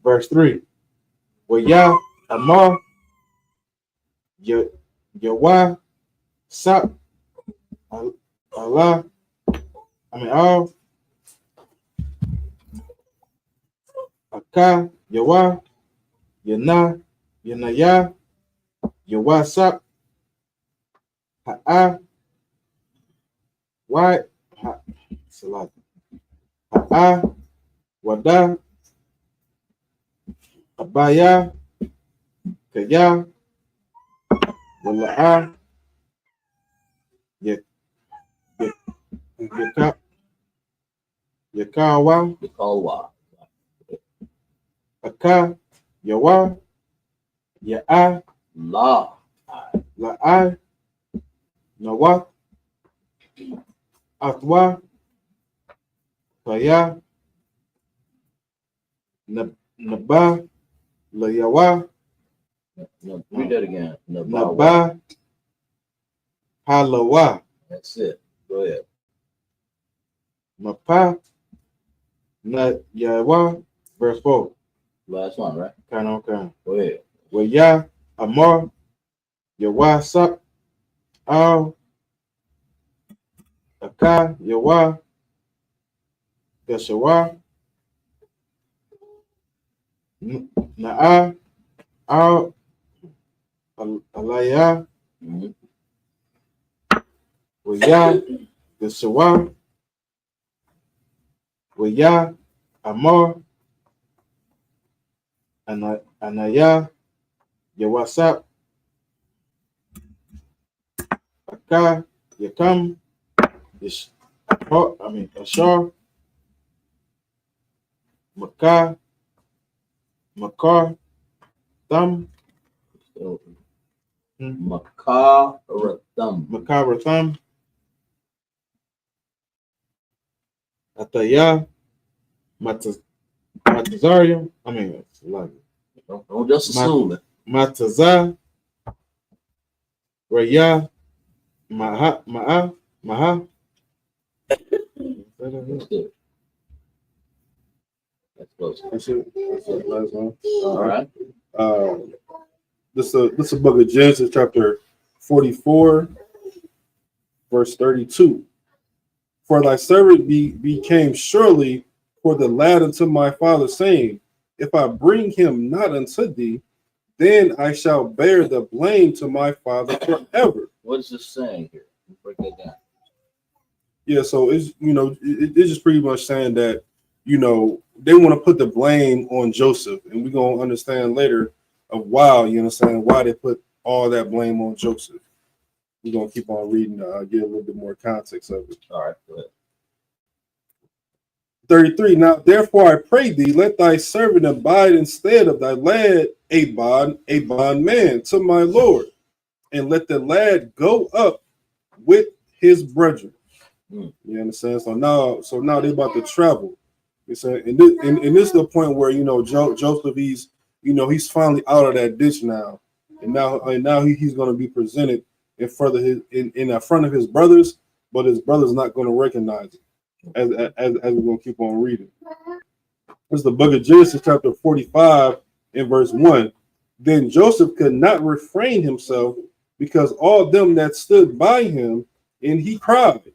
verse 3. Waya Amar, Yawa, Sap, Allah, All, Aka, Yawa, Yana, Yanaya, Yawa Sap, Ha'a, Why, Salat, Ha'a, Wada, Abaya, Kaya, Wala'a, Yakawa, Aka, Yawa, Ya'a, La'a, Nawa, Atwa, Kaya, Naba, Layawa, No, read that again. Naba, Halawa, That's it. Go ahead. Mapa, Yawa, verse 4. Last one, right? Okay. Go ahead. Waya, Amar, Yawa, Sap, Al, Aka, Yawa, Gashawa, Na'a, Al, Alaya, Waya, Gashawa, Waya, Amar, Anaya, Yawasap, Aka, Yakam, Ashar, Makar, Thumb, Makarathum, Ataya, Matazarium, Don't just assume it. Mataza, Raya, Maha. That's good. That's close. That's it. That's it. Last one. All right. This is book of Genesis, chapter 44, verse 32. For thy servant became surely for the lad unto my father, saying, if I bring him not unto thee, then I shall bear the blame to my father forever. What is this saying here? Break that down. Yeah, so it's it's just pretty much saying that they want to put the blame on Joseph, and we're gonna understand later of why why they put all that blame on Joseph. We're gonna keep on reading, get a little bit more context of it. All right, go ahead. 33. Now therefore I pray thee, let thy servant abide instead of thy lad a bondman to my Lord, and let the lad go up with his brethren. You understand? So now they about to travel. And this is the point where Joseph, he's finally out of that ditch now, and now he's going to be presented in front of his brothers, but his brothers not going to recognize him. As we're going to keep on reading. This is the book of Genesis, chapter 45, and verse 1. Then Joseph could not refrain himself, because all them that stood by him, and he cried,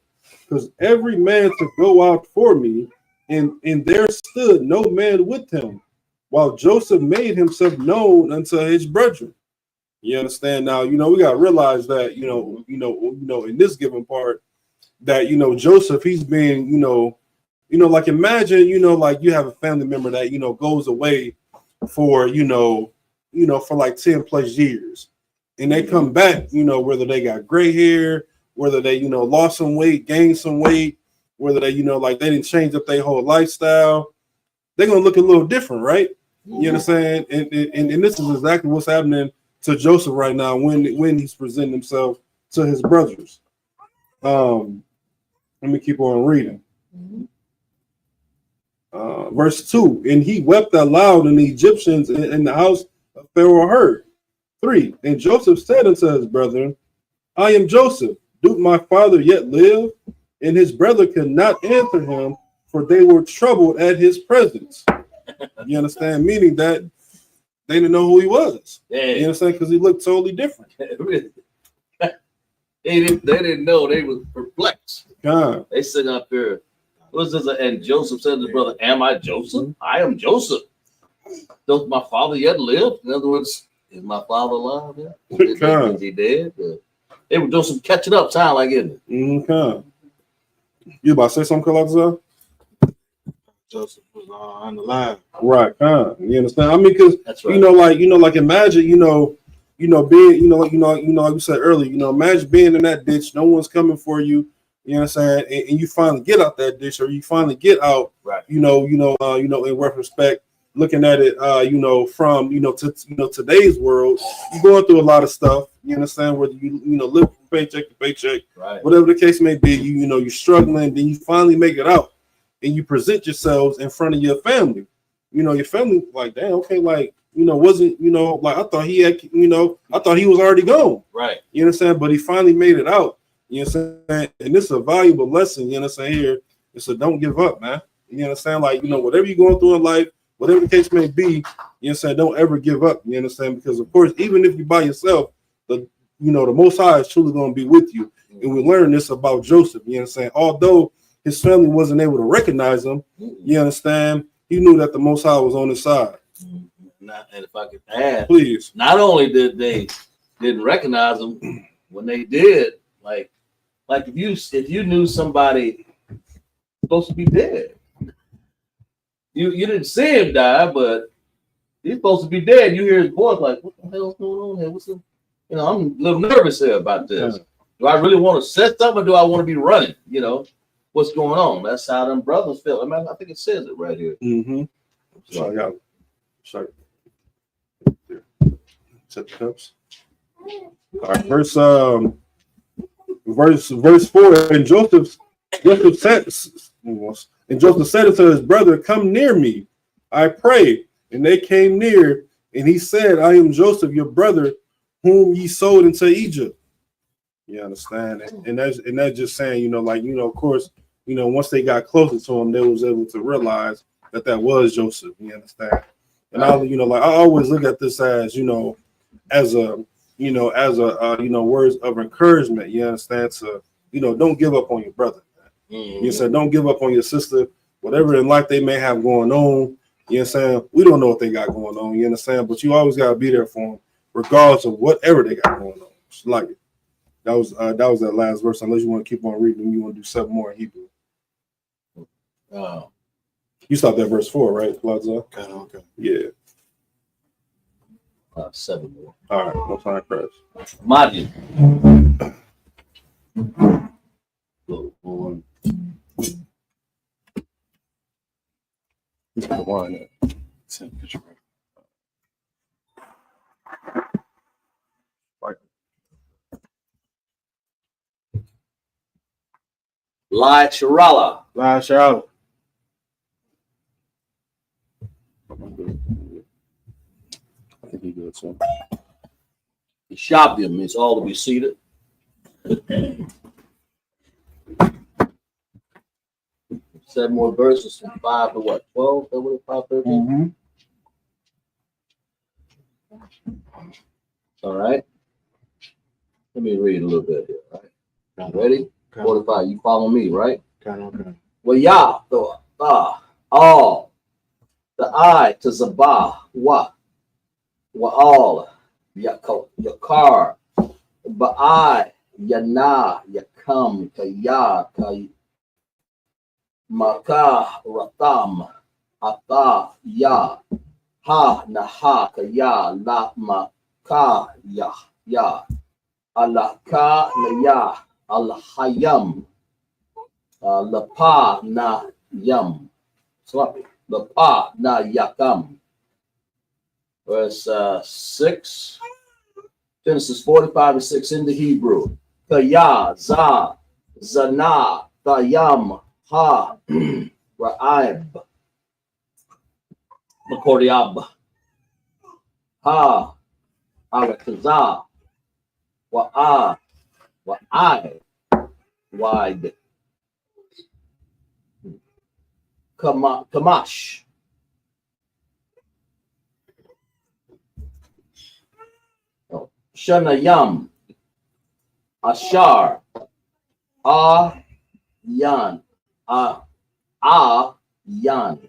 because every man to go out for me, and there stood no man with him, while Joseph made himself known unto his brethren. You understand? Now, we got to realize that, in this given part, that Joseph, he's been like, imagine like you have a family member that goes away for for like 10 plus years, and they come back, whether they got gray hair, whether they lost some weight, gained some weight, whether they like they didn't change up their whole lifestyle, they're gonna look a little different, right? You understand? And this is exactly what's happening to Joseph right now when he's presenting himself to his brothers. Let me keep on reading. Verse 2, and he wept aloud, and the Egyptians in the house of Pharaoh heard. 3, and Joseph said unto his brethren, I am Joseph, do my father yet live? And his brother could not answer him, for they were troubled at his presence. You understand? Meaning that they didn't know who he was. Yeah. You understand? Because he looked totally different. They didn't know. They were perplexed. God. They sitting up here. What's this? And Joseph said to his brother, am I Joseph? I am Joseph. Does my father yet live? In other words, is my father alive? Yeah? Is he dead? They were doing some catching up, sound like, isn't it? Okay. You about to say something, Kalazar? Joseph was on the line. Right. You understand? I mean, because That's right. like imagine, being, like you said earlier, imagine being in that ditch, no one's coming for you. You know what I'm saying? And you finally get out that ditch, or you finally get out, right? In retrospect, looking at it, from to today's world, you're going through a lot of stuff. You understand? Whether you live from paycheck to paycheck, right? Whatever the case may be, you're struggling. Then you finally make it out, and you present yourselves in front of your family. Your family like, damn, okay, like wasn't like I thought he had, I thought he was already gone, right? You understand? But he finally made it out. You understand? And this is a valuable lesson, you understand, here. So don't give up, man. You understand? Like, whatever you're going through in life, whatever the case may be, you understand, don't ever give up. You understand? Because of course, even if you're by yourself, the Most High is truly going to be with you. And we learn this about Joseph, you understand? Although his family wasn't able to recognize him, you understand, he knew that the Most High was on his side. And if I could add, please. Not only did they didn't recognize him, when they did, like if you knew somebody supposed to be dead, you didn't see him die, but he's supposed to be dead. You hear his voice, like, what the hell's going on here? What's the, I'm a little nervous here about this. Do I really want to set something, or do I want to be running? What's going on? That's how them brothers feel. I mean, I think it says it right here. So I got set the cups. All right, verse 4. And Joseph said unto his brother, come near me, I pray. And they came near, and he said, I am Joseph, your brother, whom ye sold into Egypt. You understand? And that's just saying, of course, once they got closer to him, they was able to realize that was Joseph. You understand? And I, like I always look at this as, as a, words of encouragement. You understand? To, don't give up on your brother. You said, don't give up on your sister, whatever in life they may have going on. You understand? We don't know what they got going on. You understand? But you always got to be there for them, regardless of whatever they got going on. Just like it. That was that last verse. Unless you want to keep on reading, you want to do 7 more in Hebrew. You stopped at verse 4, right, Plaza? Okay. Yeah. 7 more. All right. No time crash. Imagine. Let's put the wine in. Lai Chirala. La Charlotte. I think he good, so. Shabium means all to be seated. 7 more verses from 5 to what? 12? That was 5, 13? All right. Let me read a little bit here. All right. Ready? 45. You follow me, right? Okay. Well, Yah, the all, the I to Zabah, wa all, Yakar, Ba'ai, Yana, Yakam, Kaya, Maka, Ratam, Ata, Ya, Ha, Naha, Kaya, La, Maka, Ya, Alaka, Naya, Al-Hayam, Lapa, Na, Yam, Sloppy, Lapa, Na, Yakam. Verse 6, Genesis 45 and 6 in the Hebrew. Kaya, Za, Zana, Tayam, Ha, Ra'ib, Makoriab, Ha, Arakaza, Wa'ai, Wide, Kamash, Shanayam, Ashar, Yan, Yan,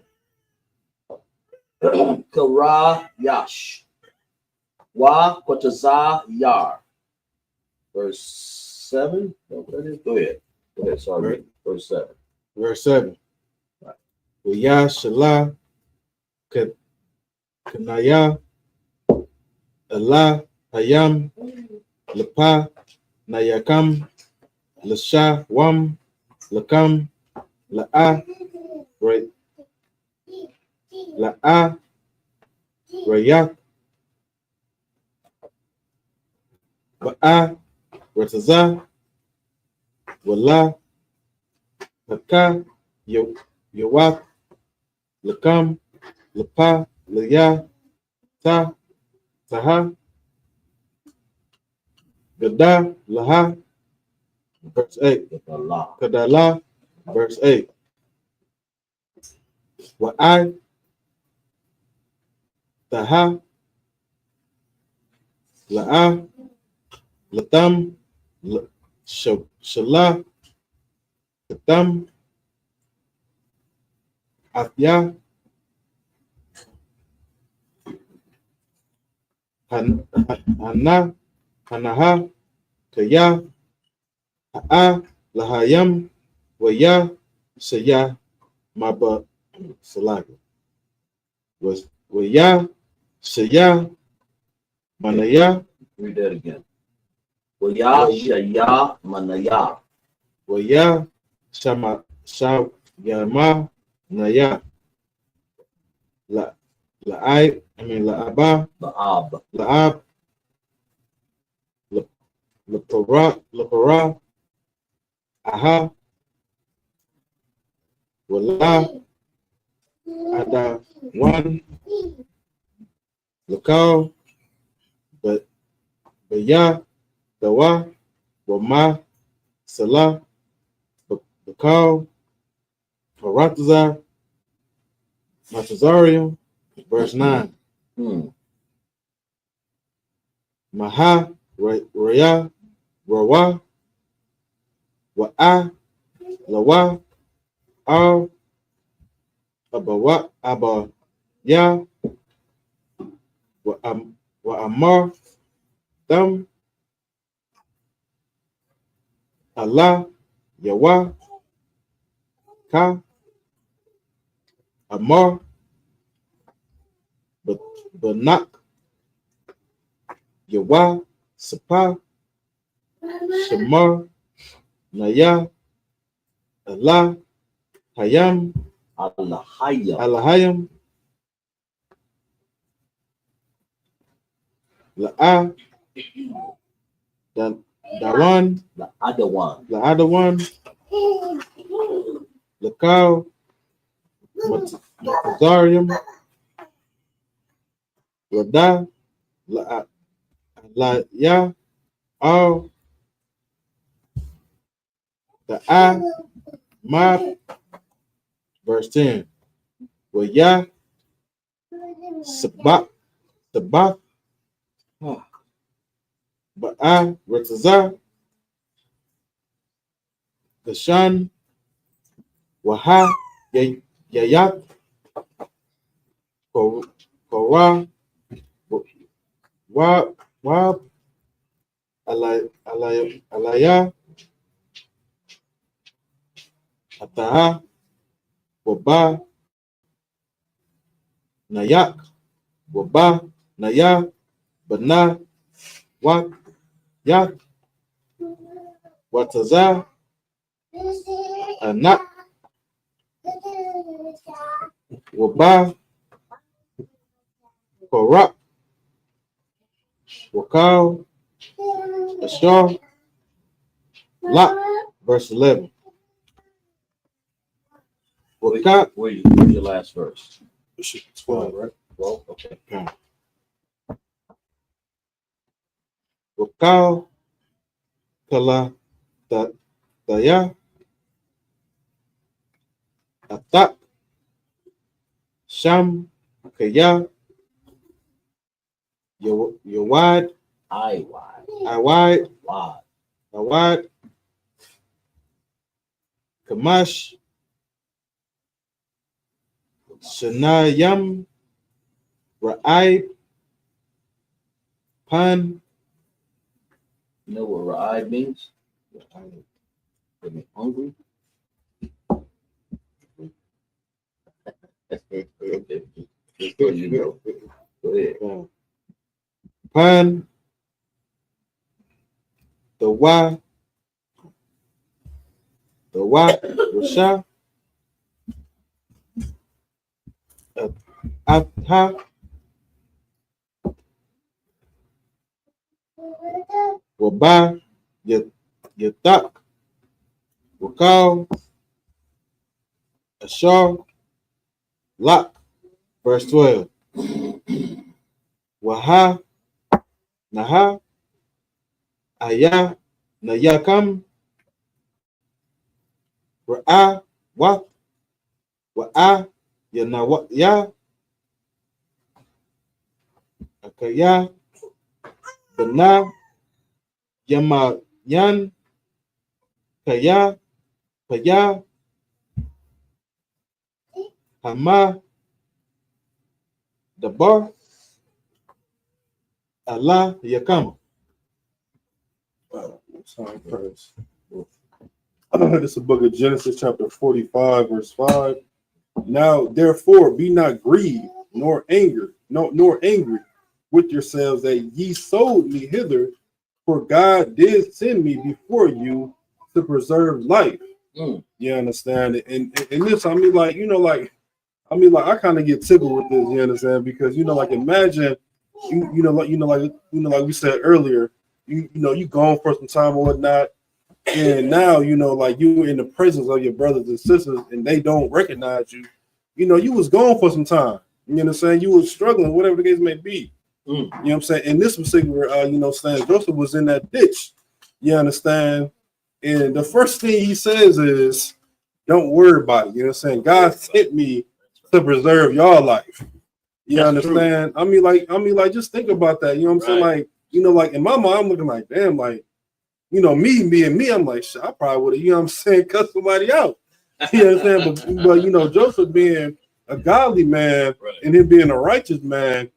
Kara, Yash, Wa, Kotaza, Yar. Verse 7. Go ahead. Sorry. Verse 7. Verse 7. Waya Shalah Kanaya Allah Hayam Lapa Nayakam Lasha Wam Lakam La'a Rayak Ba'a Rataza Wala Haka Yawak Lakam Lapa Laya Ta Taha Gada Laha. Verse 8. Kadala. Verse 8. Wa'ai Taha La'a Latam Shala Latam Afya Hana Hanaha Kaya Ha'a Lahayam Waya Saya Maba Salaga was Waya Saya Manaya. Read that again. Waya Shaya Manaya. Waya Shama Shayama Naya. La'aba La'ab Lapara Aha Wala Ada One Lakal Baya Dawa Wama Salah Bakal Parataza Matazarium, verse 9. Maha, Raya, Rawa, Wa'a, Lawa, Al, Abawa, Abba, Ya, Wa Amar, Dam, Allah, Yawa, Ka, Amar, Banak, Yawa, Sapa, Shamar, Naya, Allah, Hayam, Alahayam, La'a, Dawan, The other one. La'adawan, Lakau, Matazarium, Rada, Ya, Al, the Ma, verse 10. Ya, Sabak, Ba'a, Rataza, Gashan, Waha, Yayat, Korah, Wab, Alaya, Ataha, Waba, Nayak, Waba, Naya, Bana, Wat, Yak, Wataza, Anak, Waba, Korah, Wakal, Ashar, Lot, verse 11. Wakat, Where's your last verse? 12, right? 12? Okay. Wakal, Kala, Daya, Atak, Sham, Kaya, Yawad, Awad, Awad, Kamash, Shanayam, Ra'aib, Pan, You know what ra'ad means? It means hungry. You know. Go ahead. Pan, the Wa, Rasha, Atha, Waba, Yatak, Wakal, Ashar, Lak, verse 12. Waha, Naha, Aya, Nayakam, Ra'a, Wa'a, Ya, Akaya, Bana, Yama, Yan, Kaya, Paya, Hama, Dabar, Allah, Yakam. Sorry, praise. This is the book of Genesis, chapter 45, verse 5. Now, therefore, be not grieved, nor angry with yourselves that ye sold me hither, for God did send me before you to preserve life. You understand? And this, I mean, like, I kind of get tickled with this, you understand? Because, like, imagine, like we said earlier, you gone for some time or whatnot, and now, like, you in the presence of your brothers and sisters, and they don't recognize you. You was gone for some time. You know what I'm saying? You was struggling, whatever the case may be. You know what I'm saying? In this particular, Joseph was in that ditch. You understand? And the first thing he says is, don't worry about it. You know what I'm saying? God sent me to preserve your life. You That's understand? I mean, like, just think about that. You know what I'm saying? Like, like in my mind, I'm looking like, damn, like, me being me, I'm like, shit, I probably would have, you know what I'm saying, cut somebody out. You know what I'm saying? But Joseph being a godly man and him being a righteous man,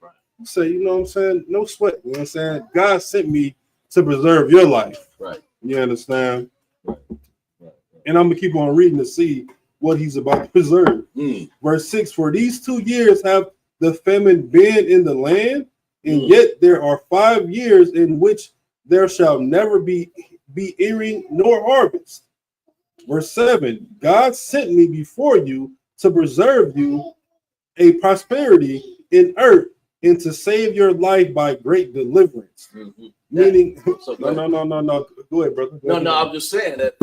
say, you know what I'm saying, no sweat. You know what I'm saying? God sent me to preserve your life. Right. You understand? Right. And I'm gonna keep on reading to see what he's about to preserve. Verse 6: For these 2 years have the famine been in the land, and yet there are 5 years in which there shall never be earing nor harvest. Verse 7: God sent me before you to preserve you a prosperity in earth and to save your life by great deliverance. Meaning, So no. Go ahead, brother. No, I'm just saying that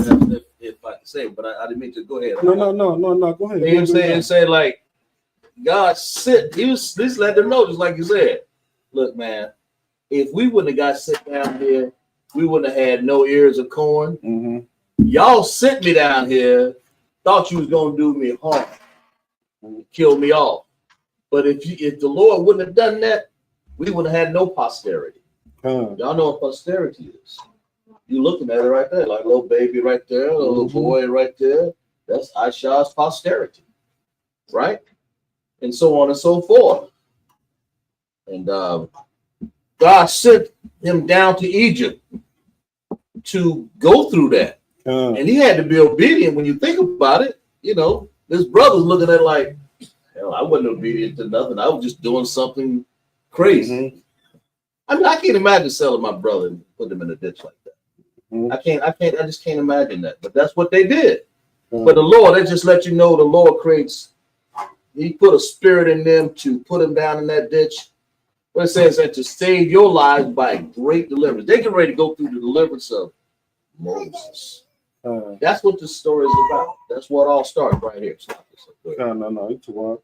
if I can say it, but I didn't mean to. Go ahead. No. Go ahead. You know what I'm saying like God sent. He was just let them know, just like you said. Look, man, if we wouldn't have got sent down here, we wouldn't have had no ears of corn. Y'all sent me down here, thought you was gonna do me harm, kill me off. But if the Lord wouldn't have done that, we wouldn't have had no posterity. Y'all know what posterity is. You looking at it right there, like a little baby right there, a little boy right there. That's Aisha's posterity, right? And so on and so forth. And God sent him down to Egypt to go through that. And he had to be obedient when you think about it. His brother's looking at it like, hell, I wasn't obedient to nothing. I was just doing something crazy. I mean, I can't imagine selling my brother and put him in a ditch like that. I just can't imagine that. But that's what they did. But the Lord, that just let you know the Lord he put a spirit in them to put him down in that ditch. What it says that to save your lives by great deliverance. They get ready to go through the deliverance of Moses. That's what the story is about. That's what all starts right here. No. It's wild.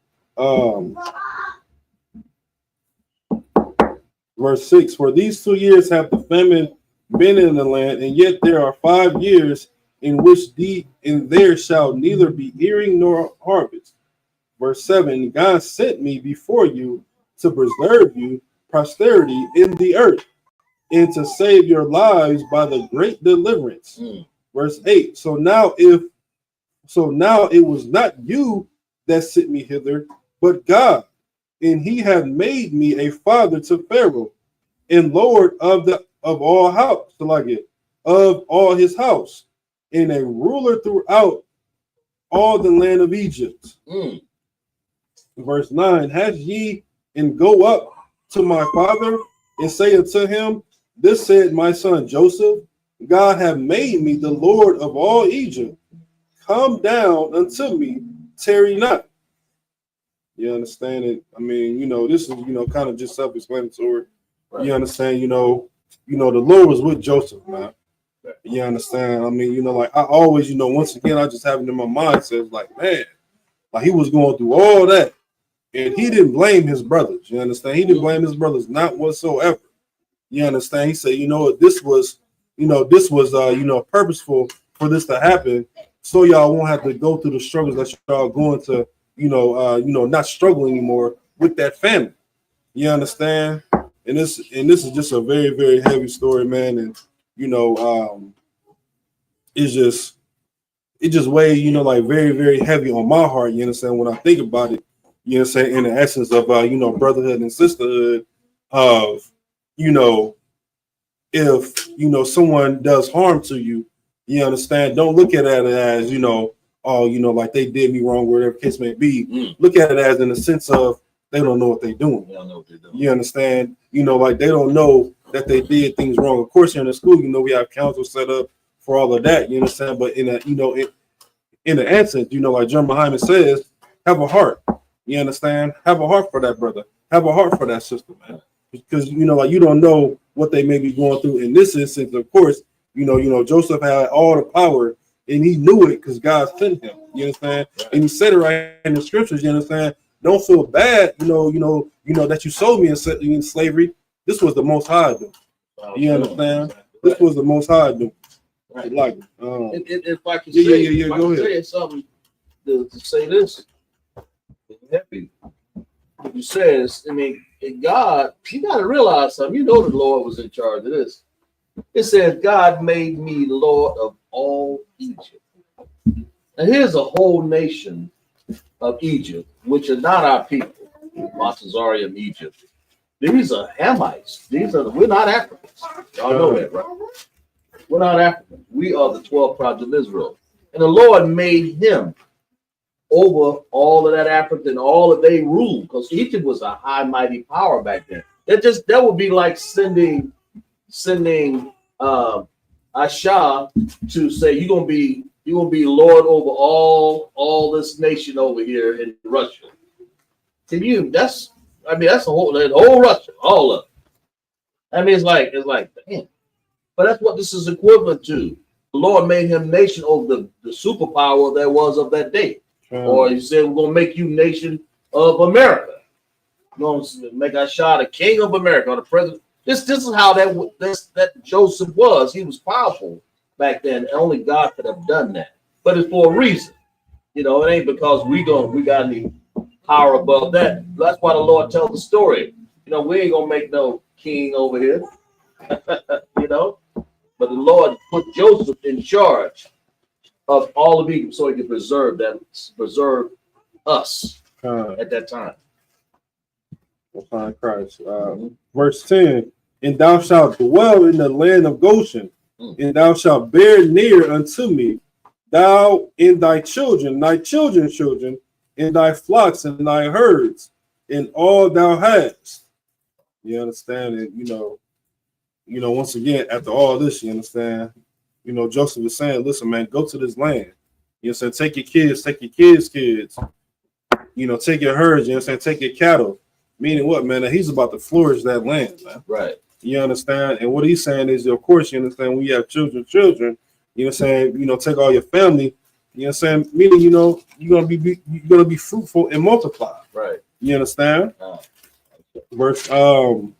Verse 6: For these 2 years have the famine been in the land, and yet there are 5 years in which there shall neither be earing nor harvest. Verse 7: God sent me before you to preserve you posterity in the earth, and to save your lives by the great deliverance. Verse 8: So now it was not you that sent me hither, but God, and he hath made me a father to Pharaoh, and Lord of all house, of all his house, and a ruler throughout all the land of Egypt. Verse 9: Has ye and go up to my father and say unto him, This said my son Joseph, God hath made me the Lord of all Egypt. Come down unto me, tarry not. You understand it? I mean, this is, kind of just self-explanatory. Right. You understand, the Lord was with Joseph, man. You understand? I mean, like I always, once again, I just have it in my mindset, like, man, like he was going through all that. And he didn't blame his brothers. You understand? He didn't blame his brothers, not whatsoever. You understand? He said, this was purposeful for this to happen, so y'all won't have to go through the struggles that y'all going to, not struggle anymore with that family. You understand? And this is just a very, very heavy story, man. And it just weighs, like very, very heavy on my heart. You understand? When I think about it, you know what I'm saying, in the essence of brotherhood and sisterhood of, if someone does harm to you, you understand, don't look at it as, like they did me wrong, whatever the case may be. Look at it as in the sense of they don't know what they're doing. They don't know what they're doing. You understand? Like they don't know that they did things wrong. Of course, in the school, we have counsel set up for all of that. You understand? But in the essence, like Jeremiah Hyman says, have a heart. You understand? Have a heart for that brother. Have a heart for that sister, man. Because like you don't know what they may be going through. In this instance, of course, Joseph had all the power, and he knew it because God sent him. You understand? And he said it right in the scriptures. You understand? Don't feel bad. That you sold me in slavery. This was the Most High doing. You understand? This was the Most High doing. Like, if I can say, go ahead. Say something to say this. heavy. What you says, I mean, in God, you got to realize something. You know the Lord was in charge of this. It says, God made me Lord of all Egypt. And here's a whole nation of Egypt, which are not our people. Montezarium, Egypt. These are Hamites. We're not Africans. Y'all know that, right? We're not Africans. We are the 12 tribes of Israel. And the Lord made him over all of that Africa and all of they rule, because Egypt was a high, mighty power back then. That would be like sending Asha to say you're gonna be Lord over all this nation over here in Russia. To you, that's a whole Russia, all of it. I mean, it's like, damn. But that's what this is equivalent to. The Lord made him nation over the superpower there was of that day. Or he said, we're gonna make you nation of America. We're gonna make Asha the king of America, or the president. This is how that Joseph was. He was powerful back then. Only God could have done that. But it's for a reason. It ain't because we got any power above that. That's why the Lord tells the story. We ain't gonna make no king over here. But the Lord put Joseph in charge of all of Egypt so he could preserve us at that time. Christ. Verse 10, and thou shalt dwell in the land of Goshen, and thou shalt bear near unto me, thou and thy children's children, and thy flocks and thy herds, and all thou hast. You understand it? Once again, after all this, you understand, Joseph is saying, listen, man, go to this land. Take your kids, take your kids' kids, take your herds, take your cattle. Meaning what, man? That he's about to flourish that land, man. Right. You understand? And what he's saying is, of course, you understand, when you have children, take all your family, meaning, you're gonna be fruitful and multiply. Right. You understand? Verse 11.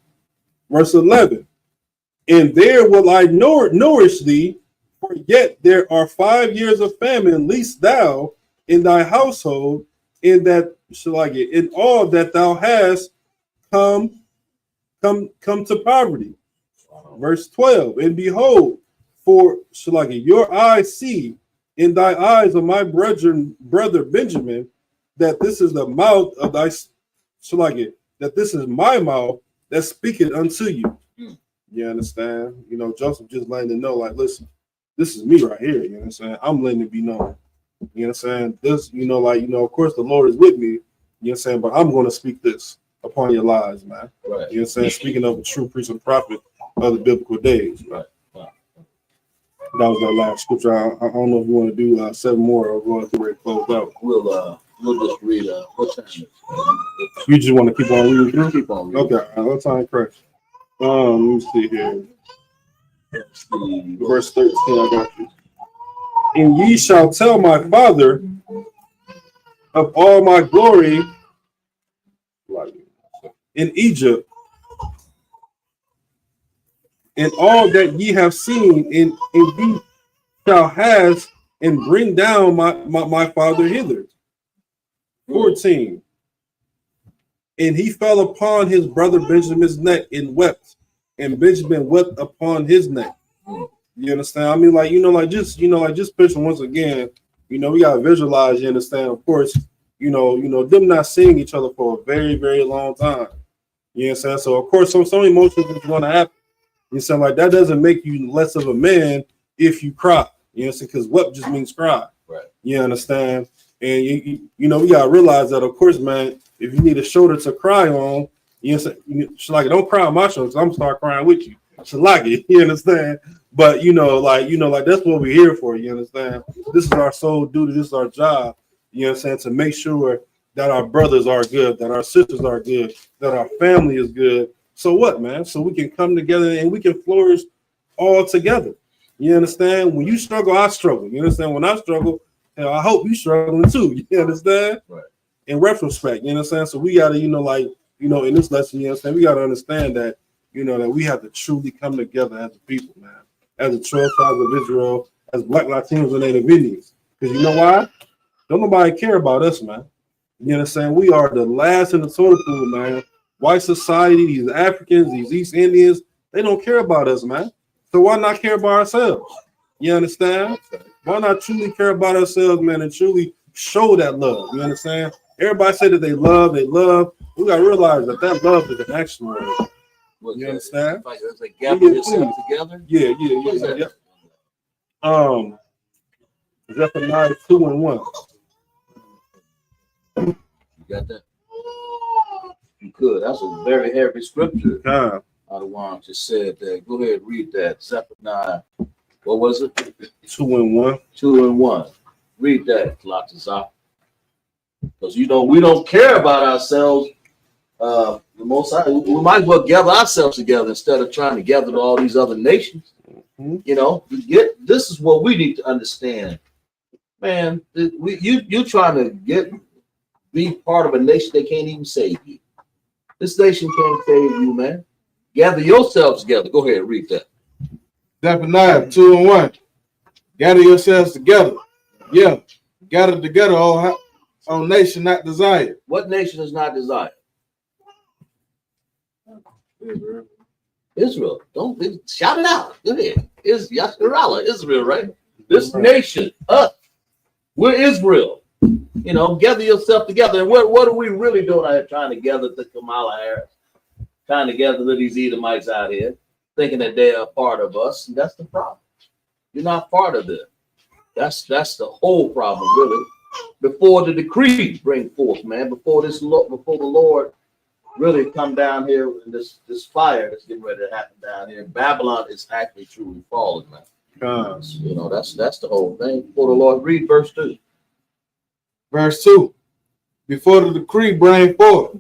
And there will I nourish thee, for yet there are 5 years of famine, least thou in thy household, in that in all that thou hast come to poverty. Verse 12. And behold, for your eyes see in thy eyes of my brother Benjamin, that this is the mouth of thy that this is my mouth that speaketh unto you. You understand? Joseph just letting them know, listen, this is me right here. You understand? I'm letting it be known. You understand? This, of course the Lord is with me. You understand? But I'm going to speak this upon your lives, man. Right. You understand? Speaking of a true priest and prophet of the biblical days. Right. That was our last scripture. I don't know if you want to do 7 more or go through it closed out. We'll just read what time is it? You just want to keep on reading through? Keep on reading. Okay, what time correct? Let me see here. Verse 13, I got you. And ye shall tell my father of all my glory in Egypt, and all that ye have seen, and ye shall have, and bring down my father hither. 14. And he fell upon his brother Benjamin's neck and wept, and Benjamin wept upon his neck. You understand? I mean, just picture once again, we gotta visualize, you understand, of course, them not seeing each other for a very, very long time. You understand? So of course some emotions is gonna happen. You understand? That doesn't make you less of a man if you cry. You understand? Because wept just means cry. Right. You understand? And we gotta realize that, of course, man, if you need a shoulder to cry on, don't cry on my shoulder, because I'm gonna start crying with you. You understand? But that's what we're here for. You understand? This is our sole duty. This is our job. You understand? To make sure that our brothers are good, that our sisters are good, that our family is good. So what, man? So we can come together and we can flourish all together. You understand? When you struggle, I struggle. You understand? When I struggle, I hope you struggling too. You understand? Right. In retrospect, you understand? So we gotta, in this lesson, you understand, we gotta understand that, that we have to truly come together as a people, man. As the 12 tribes of Israel, as Black Latinos and Native Indians. Because you know why? Don't nobody care about us, man. You understand? We are the last in the totem pole, man. White society, these Africans, these East Indians, they don't care about us, man. So why not care about ourselves? You understand? Why not truly care about ourselves, man, and truly show that love? You understand? Everybody say that they love. We gotta realize that love is an action word. You understand? It's like gather yourself together. Yeah. Zephaniah 2:1. You got that? You could. That's a very heavy scripture. I the one just said that. Go ahead, read that. Zephaniah. What was it? 2:1. 2:1. Read that, Latazah. Because we don't care about ourselves. The most we might as well gather ourselves together instead of trying to gather all these other nations. Mm-hmm. You know, this is what we need to understand, man. You trying to be part of a nation that can't even save you. This nation can't save you, man. Gather yourselves together. Go ahead, read that. Zephaniah 2:1. Gather yourselves together. Yeah, gather together, all nation not desired. What nation is not desired? Israel. Don't shout it out. Go ahead. It's Yasharala, Israel, right? This nation, us, we're Israel. You know, gather yourself together. And what are we really doing out here trying to gather to Kamala Harris? Trying to gather to these Edomites out here, thinking that they are a part of us. And that's the problem. You're not part of them. That's the whole problem, really. Before the decree bring forth, man, before the Lord really come down here and this fire that's getting ready to happen down here, Babylon is actually truly falling, man. You know, that's the whole thing. Before the Lord, read verse 2. Verse 2. Before the decree bring forth,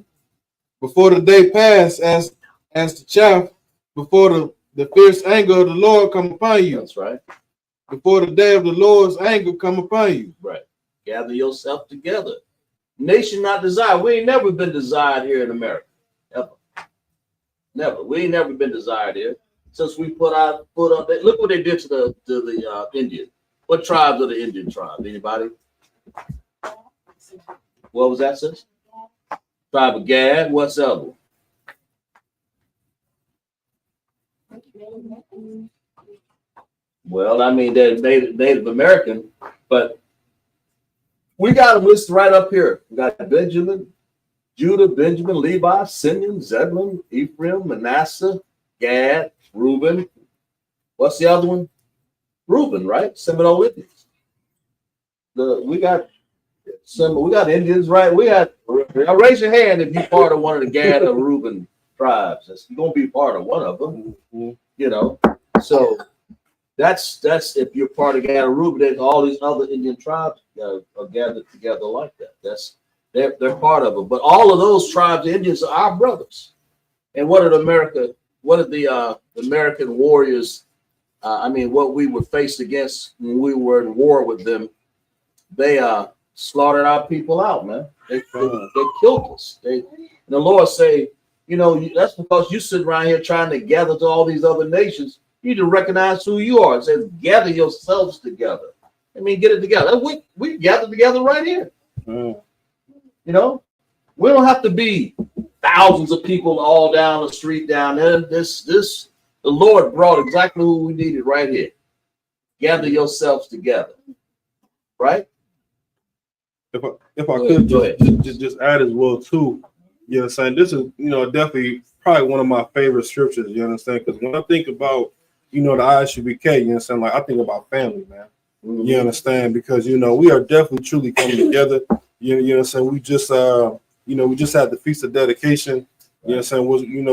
before the day pass as the chaff, before the fierce anger of the Lord come upon you. That's right. Before the day of the Lord's anger come upon you. Right. Gather yourself together. Nation not desired. We ain't never been desired here in America. Ever. Never. We ain't never been desired here. Since we put up there. Look what they did to the Indian. What tribes are the Indian tribes? Anybody? What was that, sis? Tribe of Gad. What's the other one? Well, I mean, they're Native American, but we got a list right up here. We got Benjamin, Judah, Benjamin, Levi, Simeon, Zebulun, Ephraim, Manasseh, Gad, Reuben. What's the other one? Reuben, right? Seminole Indians. We got Indians, right? Raise your hand if you're part of one of the Gad or Reuben tribes. You're gonna be part of one of them. You know, so. That's if you're part of Gad or Reuben, then all these other Indian tribes are gathered together like that. They're part of it. But all of those tribes, the Indians, are our brothers. And what did the American warriors? What we were faced against when we were in war with them, they slaughtered our people out, man. They killed us. The Lord say, you know, that's because you sit around here trying to gather to all these other nations. You need to recognize who you are. It says, gather yourselves together. I mean, get it together. We gather together right here. You know, we don't have to be thousands of people all down the street down there. The Lord brought exactly who we needed right here. Gather yourselves together. Right? If I could just add as well too, you know what I'm saying? This is, you know, definitely probably one of my favorite scriptures, you understand? Because when I think about, you know, the ISUPK, you understand, like I think about family, man. Mm-hmm. You understand? Because, you know, we are definitely truly coming together. You know what I'm saying? We just had the Feast of Dedication, you know what I'm saying,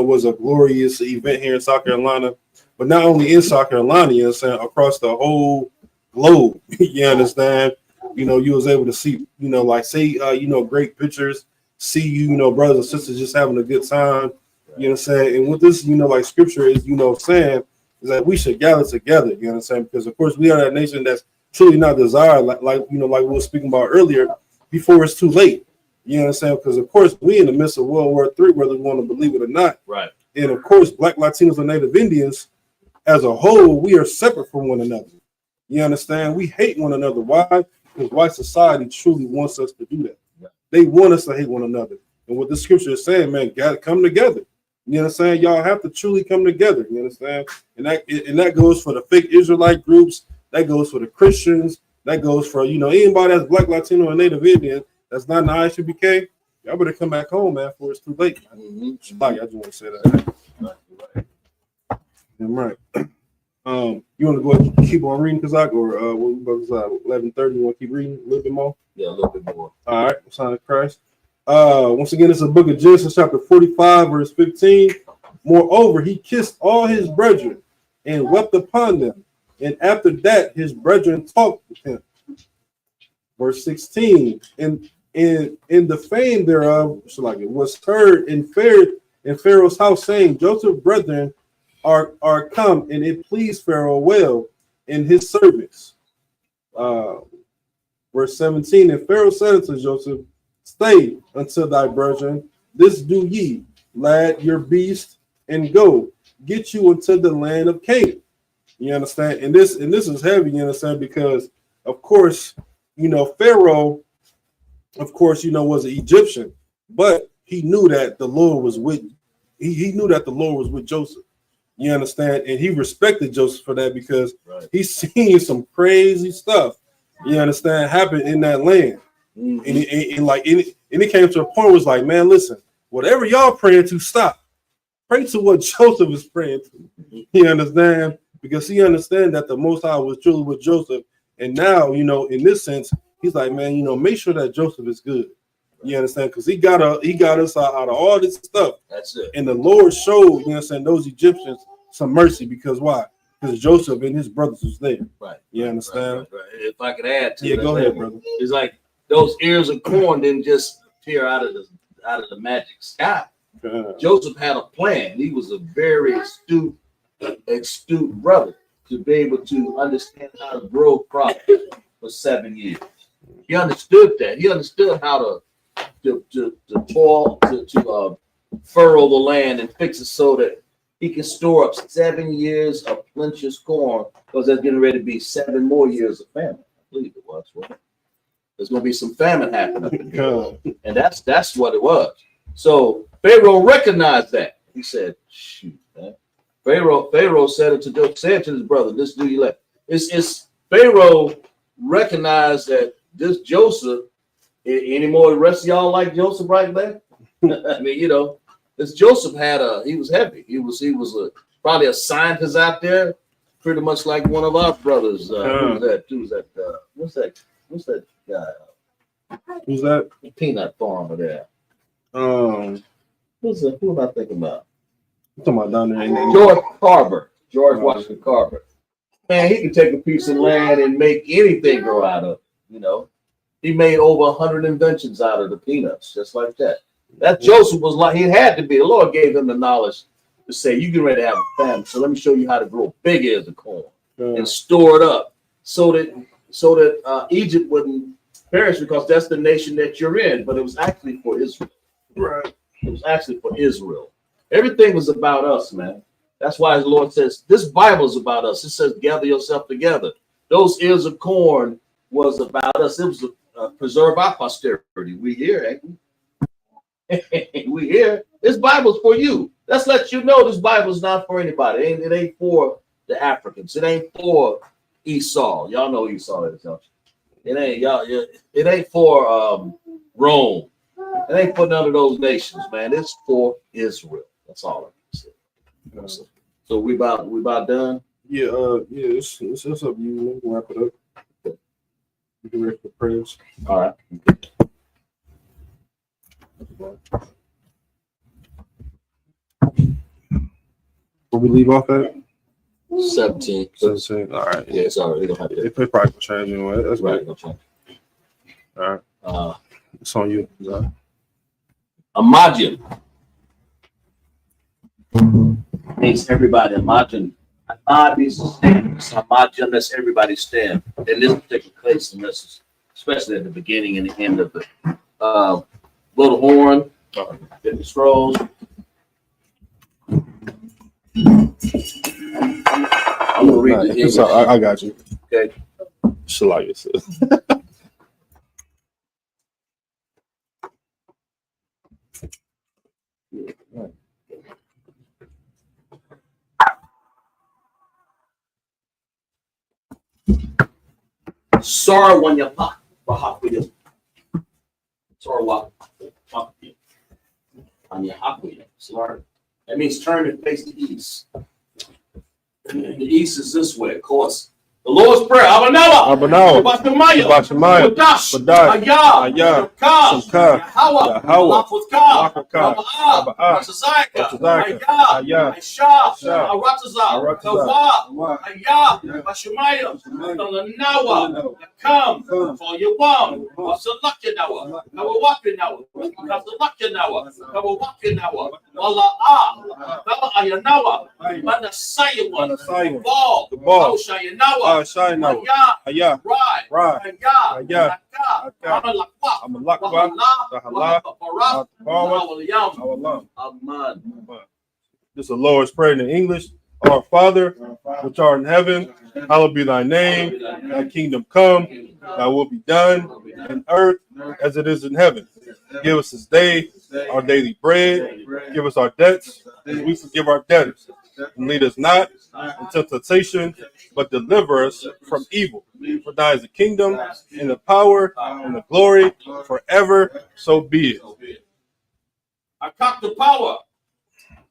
was a glorious event here in South Carolina. But not only in South Carolina, you know what I'm saying, across the whole globe, you understand? You know, you was able to see, you know, like say, great pictures, see, you know, brothers and sisters just having a good time, you know what I'm saying? And what this, you know, like scripture is, you know, saying is that we should gather together, you know what I'm saying? Because of course we are that nation that's truly not desired, like we were speaking about earlier, before it's too late. You know what I'm saying? Because of course we in the midst of World War III, whether we want to believe it or not. Right. And of course, Black, Latinos, and Native Indians, as a whole, we are separate from one another. You understand? We hate one another. Why? Because white society truly wants us to do that. They want us to hate one another. And what the scripture is saying, man, gotta come together. You know what I'm saying? Y'all have to truly come together. You understand? And that goes for the fake Israelite groups. That goes for the Christians. That goes for, anybody that's Black, Latino, or Native Indian that's not in the ISUPK. Y'all better come back home, man, before it's too late. Mm-hmm. I just want to say that. Right. Right. You want to go ahead and keep on reading, Kazak, or what was 11:30? You want to keep reading a little bit more? Yeah, a little bit more. All right. Sign of Christ. Once again, it's the book of Genesis, chapter 45, verse 15. Moreover, he kissed all his brethren and wept upon them. And after that, his brethren talked with him. Verse 16. And in the fame thereof, so like it was heard in Pharaoh's house, saying, Joseph's brethren are come, and it pleased Pharaoh well and his servants. Verse 17. And Pharaoh said unto Joseph, stay until thy brethren. This do ye, lad, your beast, and go. Get you into the land of Canaan. You understand? And this is heavy, you understand, because of course, Pharaoh, of course, was an Egyptian, but he knew that the Lord was with he knew that the Lord was with Joseph. You understand? And he respected Joseph for that because he's seen some crazy stuff, you understand, happen in that land. Mm-hmm. And it came to a point where it was like, man, listen, whatever y'all praying to, stop. Pray to what Joseph is praying to. You understand? Because he understands that the Most High was truly with Joseph. And now, in this sense, he's like, man, make sure that Joseph is good. You understand? Because he got us out of all this stuff. That's it. And the Lord showed, those Egyptians some mercy. Because why? Because Joseph and his brothers was there. Right. You understand? Right. If I could add to go ahead, brother. It's like those ears of corn didn't just appear out of the magic sky. Joseph had a plan. He was a very astute brother to be able to understand how to grow crops for 7 years. He understood that. He understood how to toil, to furrow the land and fix it so that he can store up 7 years of plenteous corn, because there's getting ready to be 7 more years of famine. I believe it was. Right? There's going to be some famine happening, and that's what it was. So Pharaoh recognized that. He said, "Shoot, man." Pharaoh said to his brother, "This do you let?" It's Pharaoh recognized that this Joseph. Any more the rest of y'all like Joseph right there? I mean, this Joseph he was heavy. He was probably a scientist out there, pretty much like one of our brothers. Who's that? What's that guy? Who's that? The peanut farmer there. Who am I thinking about? I'm talking about down there. George Washington Carver. Man, he could take a piece of land and make anything grow out of it. He made over 100 inventions out of the peanuts, just like that. That Joseph was like, he had to be. The Lord gave him the knowledge to say, you get ready to have a famine, so let me show you how to grow big ears of corn and store it up so that Egypt wouldn't perish, because that's the nation that you're in. But it was actually for Israel. Right. It was actually for Israel. Everything was about us, man. That's why the Lord says, this Bible is about us. It says, gather yourself together. Those ears of corn was about us. It was to preserve our posterity. We here, ain't we? We here. This Bible's for you. Let's let you know this Bible's not for anybody. It ain't for the Africans. It ain't for Esau. Y'all know Esau is, don't you? It ain't y'all. It ain't for Rome. It ain't for none of those nations, man. It's for Israel. That's all I can say. So we about done. Yeah. It's up to you. We'll wrap it up. You can ready for prayers. All right. Where we leave off at? 17. 17. All right. Yeah, it's all right. We don't have to. They probably gonna change anyway. That's right. All right. It's on you. Imagine makes everybody imagine. Imagine lets everybody stand in this particular place, and this is especially at the beginning and the end of it. Blow the horn, get the scrolls. I'm gonna read the English. I got you. Okay. Shalaya says. Sorry when you pop. Sorry what? On your hakuya. Sorry. That means turn and face the east. And the east is this way, of course. The Lord's Prayer. Abanawa. Abanawa. Bashemaya. Badash. Ayah. Shamka. Yahweh. Lakaka. Raba'ah. Ratazaka. Ayah. Aisha. Asha. Arataza. Kawa. Ayah. Bashemaya. Nawa. Come. For you want. Wasalakinawa. Kawawakinawa. Kasalakinawa. Kawawakinawa. Wala'ah. Kama ayanawa. Manasayawa. The ball. Shayanawa. Shayanawa. Ayah. Right. Ayah. I'm a lakwa. Sahala. Aman. This is the Lord's Prayer in English. Our Father, which art in heaven, hallowed be thy name. Thy kingdom come, thy will be done in earth as it is in heaven. Give us this day our daily bread. Give us our debts as we forgive our debtors. And lead us not into temptation, but deliver us from evil. For thine is the kingdom, and the power, and the glory, forever. So be it. I cock the power.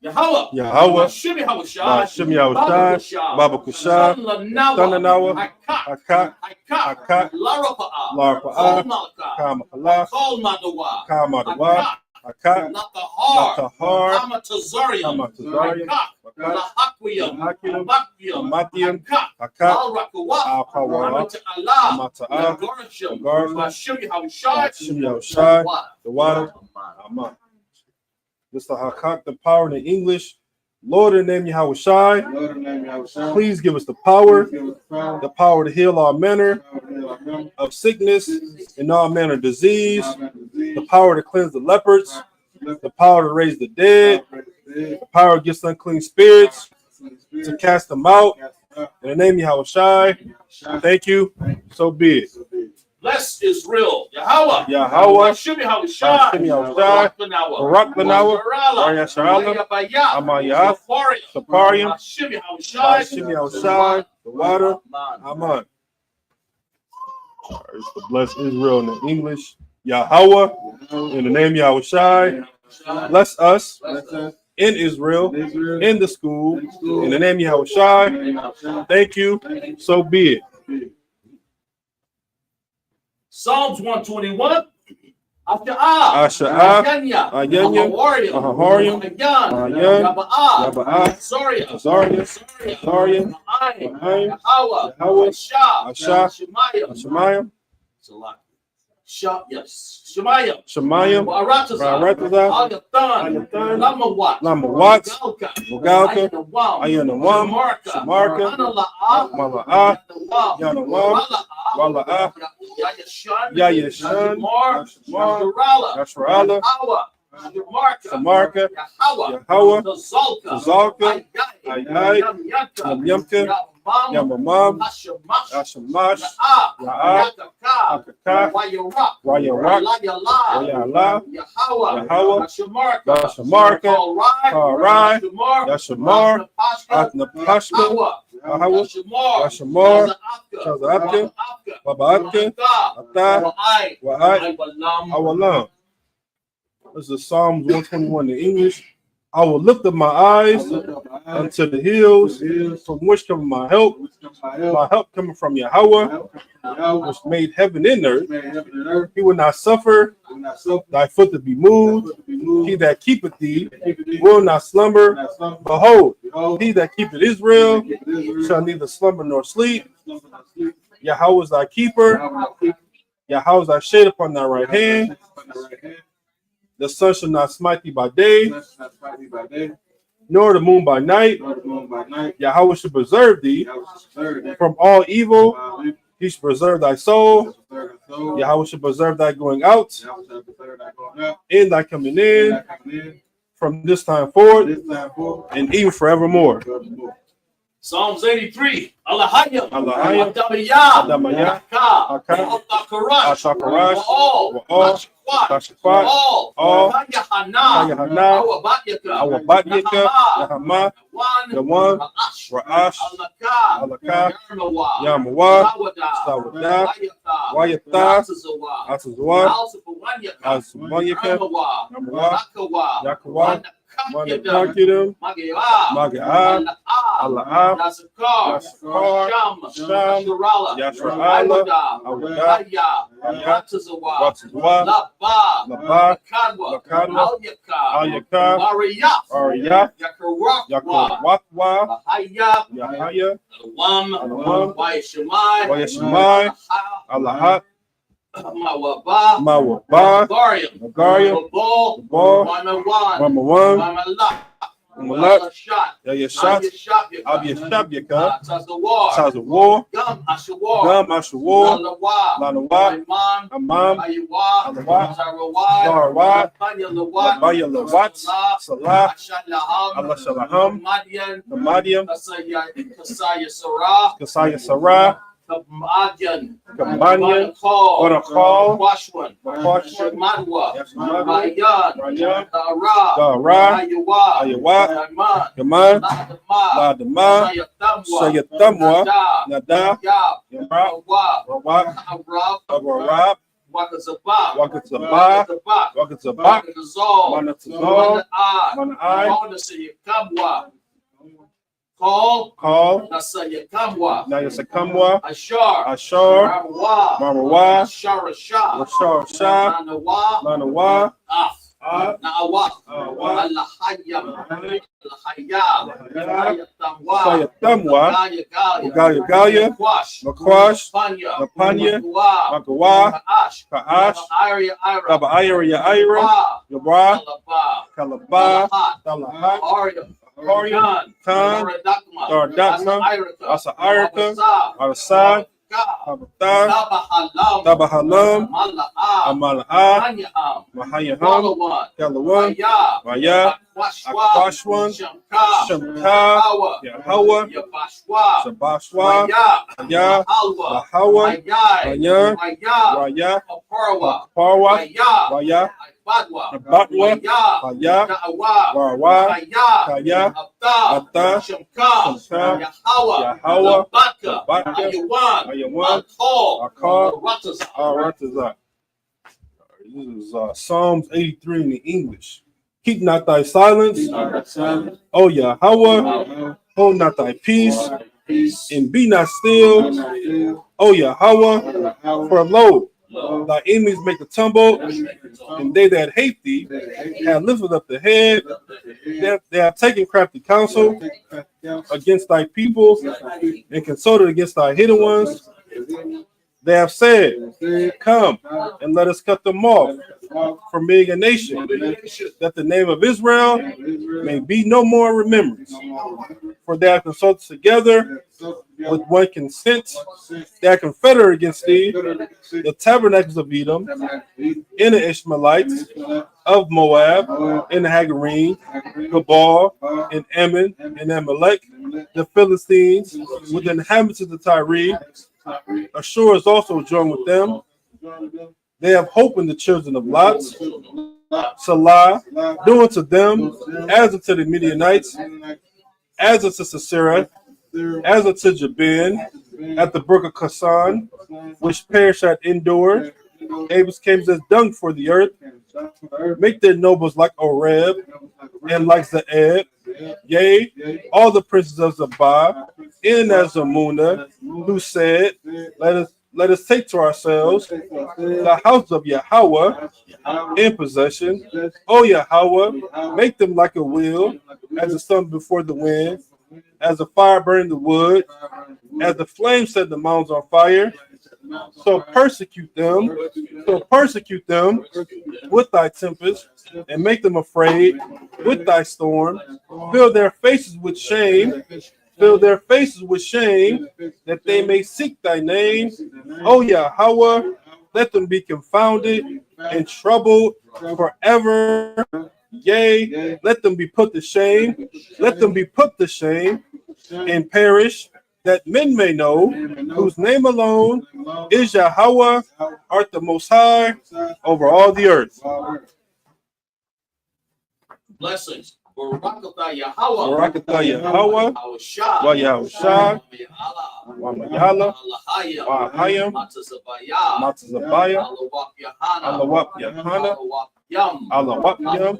Yahweh. Shimmy Shimmy Baba Kusha, Tananawa, Akak, Larpa'a, Kamakala, Kamadawa, Akak, Natahar, Kamatazarian, Matian, Akak, Alpawa, Mata'a, Shimmy the water, Aman. This is the Hakak, the power in the English. Lord, in the name Yahweh Shai, please give us the power to heal all manner of sickness and all manner of disease, the power to cleanse the lepers, the power to raise the dead, the power against unclean spirits, to cast them out. In the name Yahweh Shai, thank you. So be it. Bless Israel. Yahweh. Shimmy Hawashai. Barak Lanawa. Arya Sharala. Amayah. Saparium. Shimmy Hawashai. The water. Aman. To bless Israel in the English. Yahweh. In the name Yahushai. Bless us. In Israel. In the school. In the name Yahushai. Thank you. So be it. Psalms 121. Asha'ah, Ayanya, Ahariam, Ayan, Yaba'ah, Azariah, Yahweh, Asha, Shemayim, Shemayim, Baratazah, Lamawat, Mugalka, Ayanawam, Shamarka, Mala'ah, Yanawam, Wala'ah, Yayashan, Yashra'ala, Samarka, Yahweh, Zalka, Ayay, Yamyamka, Yamamam, Ashamash, Ya'ah, Akaka, Wayarak, Wayala, Yahweh, Dashamarka, Karai, Yashamar, Atnapashka, Yahweh, Yashamar, Shazabka, Babaatka, Ata, Wa'ai, Awalam. This is Psalms 121 in English. I will lift up my eyes unto the hills, from which cometh my help. My help coming from Yahweh, which made heaven and earth. He will not suffer thy foot to be moved. He that keepeth thee will not slumber. Behold, he that keepeth Israel shall neither slumber nor sleep. Yahweh is thy keeper. Yahweh is thy shade upon thy right hand. The sun shall not smite thee by day, nor the moon by night. Yahweh shall preserve thee from all evil. He shall preserve thy soul. Yahweh shall preserve thy going out and thy coming in from this time forward and even forevermore. Psalms 83. Allahaya. Allahaya. Adamaya. Adamaya. Aka. Aka. Al-Takarash. Al-Takarash. Wa'al. Wa'al. Tashkwat. Tashkwat. All. All. Hayahana. Hayahana. Awabatyaka. Awabatyaka. Nahama. Yahama. Yawan. Ra'ash. Ra'ash. Alaka. Alaka. Yarmawa. Yamawa. Sawada. Sawada. Wayata. Wayata. Atazawa. Atazawa. Alsapawanyaka. Asmanyaka. Yarmawa. Yamawa. Rakawa. Yakawa. Wanakakidam. Wanakakidam. Magi'a. Magi'a. Allah. Allah. Nasakar. Nasakar. Sham. Sham. Yasharala. Yasharala. Awada. Awada. Haya. Haya. Ratazawa. Watazawa. Laba. Laba. Lakadwa. Lakadwa. Alyaka. Alyaka. Mariya. Ariya. Yakarakwa. Yakarwakwa. Haya. Yahaya. Alawam. Alawam. Wayashimai. Wayashimai. Allahat. Mawaba. Mawaba. Nagarium. Nagarium. Babal. Babal. Mamawan. Mamawan. Mamalak. Malak. Shot. Yayashat. Abiyashabika. Abiyashabika. Tazawar. Tazawar. Gum Ashawar. Gam Ashawar. Lalawa. Lanawa. Imam. Amam. Ayawa. Ayawa. Zarawad. Zarawad. Banya Lawat. Baya Lawat. Salah. Ashalaham. Allah Shalaham. Madian. The Madiam. Kasaya Sarah. Kasaya Sarah. Kabadyan. Kabadyan. Call. Wanakal. Washwan. Washwan. Madwa. Yashmadwa. Rayan. Rayan. Dara. Dara. Ayawa. Ayawa. Yaman. Yaman. Ladama. Ladama. Sayatamwa. Sayatamwa. Nada. Nada. Yab. Yab. Rawab. Rawab. Arab. Abarab. Wakazabah. Wakazabah. Wakazabah. Wakazabah. Wanatazal. Wanatazal. Wana'ad. Wana'ad. Wanasaykamwa. Call. Call. Nasayakamwa. Nayasakamwa. Ashar. Ashar. Marwa. Marwa. Sharashah. Rashar Shah. Nanawa. Lanawa. Af. Ah. Na'awa. Awa. Allahayam. Allahayam. Sayatamwa. Sayatamwa. Gaya Gaya. Gaya Gaya. Makwash. Makwash. Panya. Napanya. Magawa. Magawa. Kaash. Kaash. Ira Ira. Kaba Ira Yaira. Wa. Yabra. Kalaba. Kalaba. Talahat. Talahat. Arya. Arya. Khan. Daradakma. Daradakma. Asa Asa Irika. Irika. Arasad. Abata. Abatar. Tabahalam. Tabahalam. Mala'a. Amala'a. Manya'am. Mahayaham. Walawan. Kalawan. Maya. Maya. Akwashwan. Shamka. Shamka. Hawa. Yahawa. Yabashwa. Shabashwa. Maya. Maya. Halwa. Lahawa. Maya. Maya. Maya. Raya. Parwa. Parwa. Maya. Raya. Badwa. Badwa. Maya. Maya. Da'awa. Rawa. Kaya. Kaya. Abta. Abta. Shamka. Shamka. Yahawa. Yahawa. Labaka. Labaka. Ayawan. Ayawan. Akal. Akal. Ratazah. All right, this is Psalms 83 in the English. Keep not thy silence, O Yahweh. Hold not thy peace, and be not still, O Yahweh. For lo, thy enemies make a tumble, and they that hate thee have lifted up the head. They have taken crafty counsel against thy people, and consulted against thy hidden ones. They have said, come and let us cut them off from being a nation, that the name of Israel may be no more remembrance. For they have consulted together with one consent. They are confederate against thee, the tabernacles of Edom, and the Ishmaelites of Moab, and the Hagarene, Gabal, and Ammon, and Amalek, the Philistines, with the inhabitants of the Tyre. Ashur is also joined with them. They have hope in the children of Lot. Salah, do unto them as unto the Midianites, as unto Sisera, as unto Jabin, at the brook of Kasan, which perished at Endor. Abel's came as dung for the earth. Make their nobles like Oreb and like Zeeb. Yea, all the princes of Zabah, in Azamuna, who said, let us take to ourselves the house of Yahweh in possession. O Yahweh, make them like a wheel, as the sun before the wind, as the fire burning the wood, as the flame set the mountains on fire. So persecute them with thy tempest, and make them afraid with thy storm. Fill their faces with shame, that they may seek thy name. O Yahweh, let them be confounded and troubled forever. Yea, let them be put to shame. and perish, that men may know whose name alone is Yahweh, art the Most High over all the earth. Blessings. Barakatah Yahweh. Barakatah Yahweh, wa Yahushua, wa Mayala, wa Ahayim, Matazabaya, Alawak Yahana, Alawak Yam,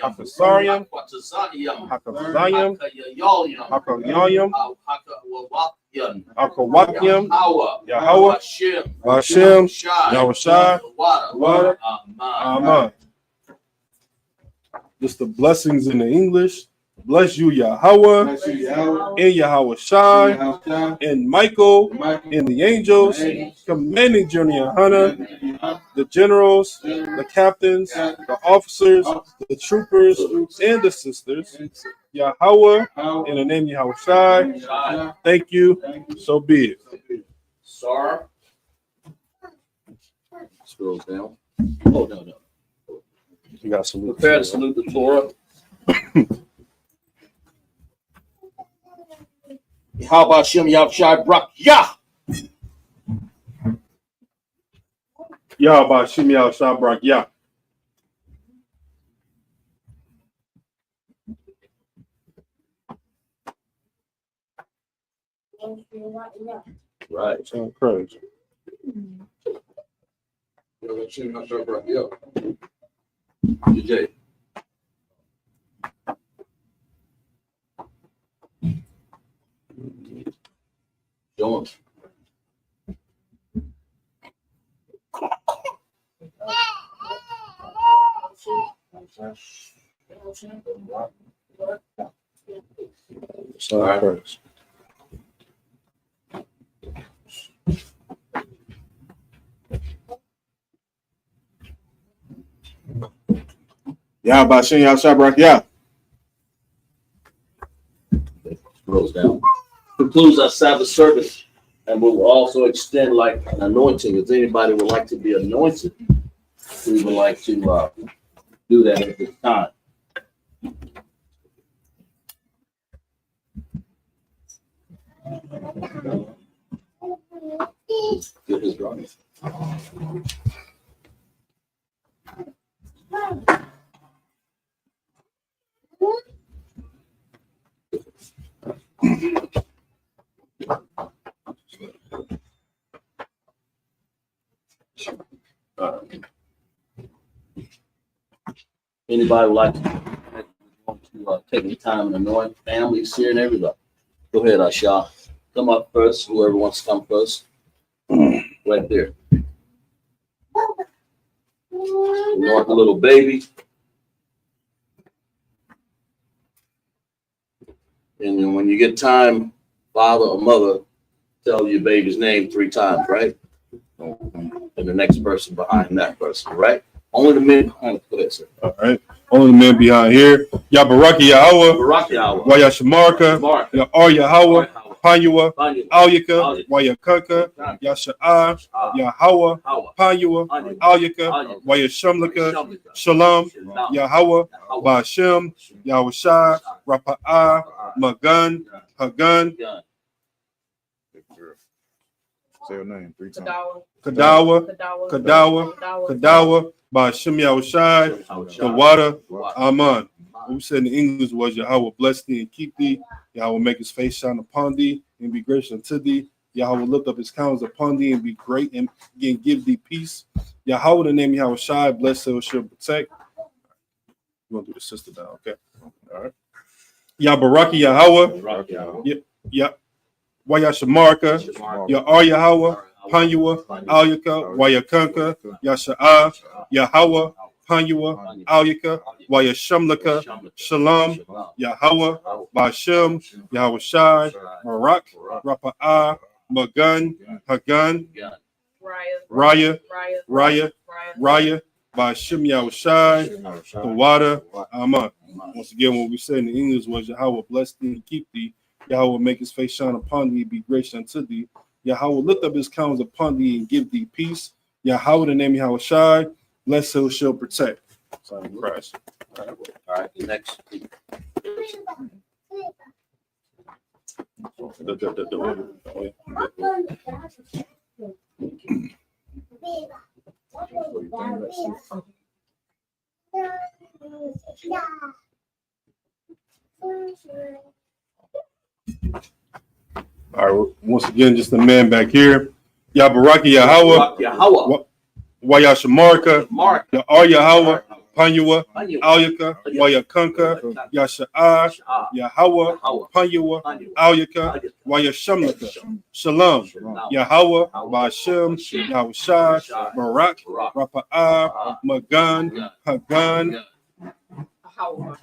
Hakasariam, Hakazayim, Hakalyayim, Hakawakyam, Yahweh, Hashem, Yahushua, Water, Amen. Just the blessings in the English. Bless you, Yahweh, and Yahweh Shai, and Michael, and the angels, commanding journey of Hannah, the generals, the captains, the officers, the troopers, and the sisters. Yahweh, in the name of Yahweh Shai. Thank you. So be it. Sir. Scrolls down. Oh, no. You got salute. Prepare to salute the Torah. How about Shem Yavshai Brak Yah? Yah by Shimei Shabrak Yah. Right. Sound crazy. DJ. Show him. Sound crazy. Yah Bashem Yah Shabrak Yah. Scrolls down. Concludes our Sabbath service, and we will also extend like an anointing. If anybody would like to be anointed, we would like to do that at this time. Get his drawing. Anybody would like to take the time and anoint families here and everybody? Go ahead, Asha. Come up first. Whoever wants to come first. Right there. Anoint the little baby. And then when you get time, father or mother, tell your baby's name 3 times, right? And the next person behind that person, right? Only the men behind it. Go ahead, sir. All right. Only the men behind here. Yabaraki Yahweh. Barak Yahweh. Wayashamarka. Ya'ar Yahweh. Panyua. Alyaka. Wayakanka. Yasha'ah. Yahweh. Panyua. Alyaka. Wayashamlaka. Shalom. Yahweh. Ba'ashem. Yahushai. Rapa'ah. Magun. Hagun. Say your name 3 times. Kadawa. Kadawa. Ba'ashem Yahushai. The water. Aman. What we said in English was Yahweh bless thee and keep thee. Yahweh make his face shine upon thee and be gracious unto thee. Yahweh lift up his countenance upon thee and be great and give thee peace. Yahweh, the name of Yahweh Shai, bless him, shall protect. You want to do the sister down, okay? All right. Yabaraki Yahweh. Yeah. Wayashamarka. Ya'ar Yahweh. Panyua. Alyaka. Wayakanka. Yasha'ah. Yahweh. Panyua. Alyaka. Wayashamlaka. Shalom. Yahweh. Ba'ashem. Yahushai. Barak. Rapa'ah. Magun. Hagun. Raya. Ba'ashem Yahushai. The water. Amen. Once again, what we said in English was Yahweh bless thee and keep thee. Yahweh make his face shine upon thee, be gracious unto thee. Yahweh lift up his countenance upon thee and give thee peace. Yahweh, the name of Yahweh Shai, bless who shall protect. Son of Christ. All right, next. All right, once again, just the man back here. Ya Baraki Yahweh, Yahweh. Waya Shamarka, Mark. Ya Ar Yahweh, Panyua, Alyaka, Waya Kunka, Ya Sha'ah, Yahweh, Panyua, Alyaka, Waya Shamlaka, Shalom, Yahweh, Ba'ashem, Yahushai, Barak, Rapa'ah, Magan, Hagan,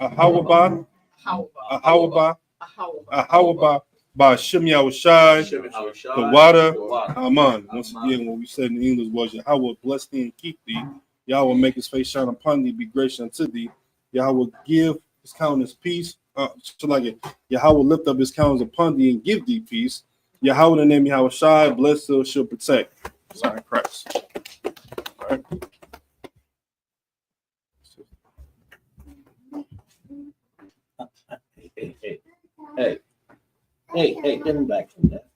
Ahawaba, Ahawaba, Ahawaba, Ba'ashem Yahushai, the water, Aman. Once again, what we said in English was Yahweh bless thee and keep thee. Yahweh make his face shine upon thee, be gracious unto thee. Yahweh give his countenance peace. So like it, Yahweh lift up his countenance upon thee and give thee peace. Yahweh the name Yahweh Shai, bless thou shall protect. Sorry, Christ. All right. Hey, get him back from that.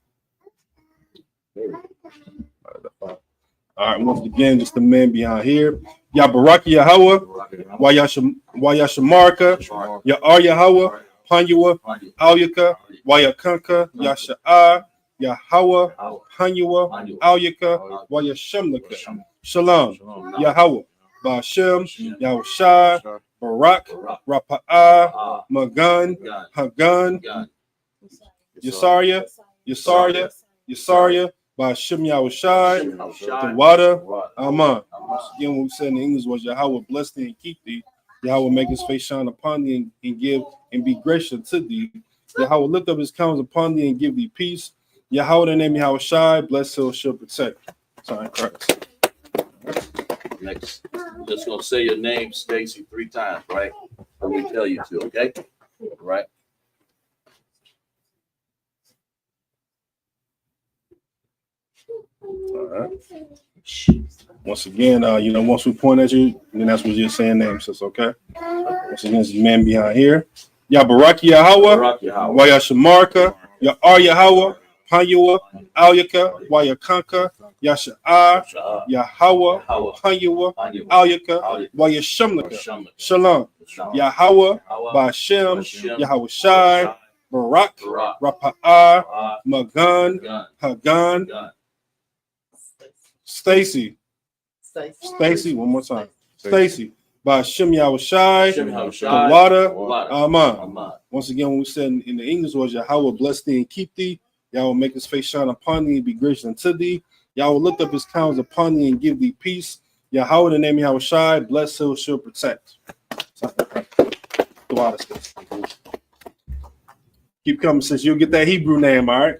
All right, once again, just the man behind here. Ya Baraki Yahweh, Wayashamarka, Ya Ar Yahweh, Panyua, Alyaka, Wayakanka, Yasha'ah, Yahweh, Panyua, Alyaka, Wayashamlaka, Shalom, Yahweh, Ba'ashem, Yahushai, Barak, Rapa'ah, Magan, Hagan, Yasaria, Ba'ashem Yahushai, the water, Aman. Again, what we said in English was Yahweh bless thee and keep thee. Yahweh make his face shine upon thee and give and be gracious to thee. Yahweh lift up his countenance upon thee and give thee peace. Yahweh the name Yahweh Shai, bless him, shall protect. Sorry, Christ. Next, I'm just gonna say your name, Stacy, 3 times, right? I'm gonna tell you to, okay? Right? All right. Once again, once we point at you, then that's what you're saying names. It's okay. Once again, this man behind here. Ya Baraki Yahweh, Waya Shamarka, Ya Ar Yahweh, Panyua, Alyaka, Waya Kanka, Yasha'ah, Yahweh, Panyua, Alyaka, Waya Shamlaka, Shalom, Yahweh, Ba'ashem, Yahushai, Barak, Rapa'ah, Magan, Hagan, Stacy, one more time. Stacy, Ba'ashem Yahushai, the water, Aman. Once again, when we said in the English was Yahweh bless thee and keep thee. Yahweh make his face shine upon thee and be gracious unto thee. Yahweh lift up his countenance upon thee and give thee peace. Yahweh the name Yahweh Shai, bless him, shall protect. Keep coming, since you'll get that Hebrew name, all right?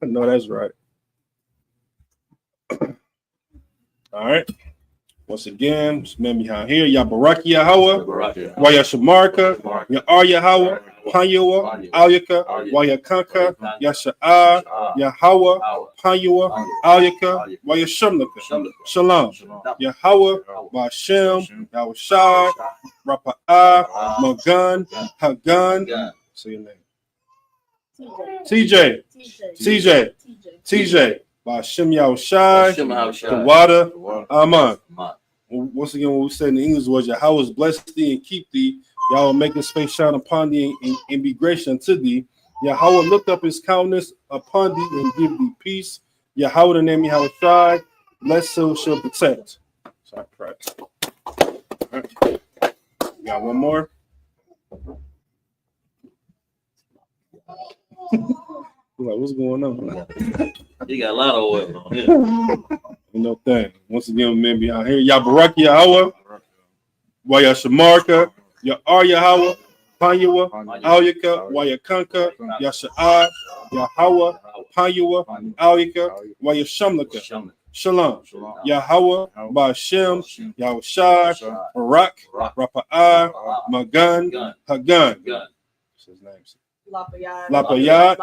No, that's right. All right. Once again, this man behind here, Ya Baraki Yahweh, Waya Shamarka, Ya Ar Yahweh, Panyua, Alyaka, Waya Kanka, Yasha'ah, Yahweh, Panyua, Alyaka, Waya Shamlaka, Shalom, Yahweh, Ba'ashem, Yahushai, Rapa'ah, Magan, Hagan. Say your name. TJ. Ba'ashem Yahushai, the water, Aman. Once again, what we said in English was Yahweh bless thee and keep thee. Yahweh make his face shine upon thee and be gracious unto thee. Yahweh lift up his countenance upon thee and give thee peace. Yahweh the name Yahweh Shai, bless him, shall protect. Sorry, Christ. All right. Got one more. Like, what's going on? You got a lot of oil on here. No thing. Once again, men behind here. Ya Baraki Yahweh, Waya Shamarka, Ya Ar Yahweh, Panyua, Alyaka, Waya Kanka, Yasha'ah, Yahweh, Panyua, Alyaka, Waya Shamlaka, Shalom, Yahweh, Ba'ashem, Yahushai, Barak, Rapa'ah, Magan, Hagan. What's his name? Lapayat,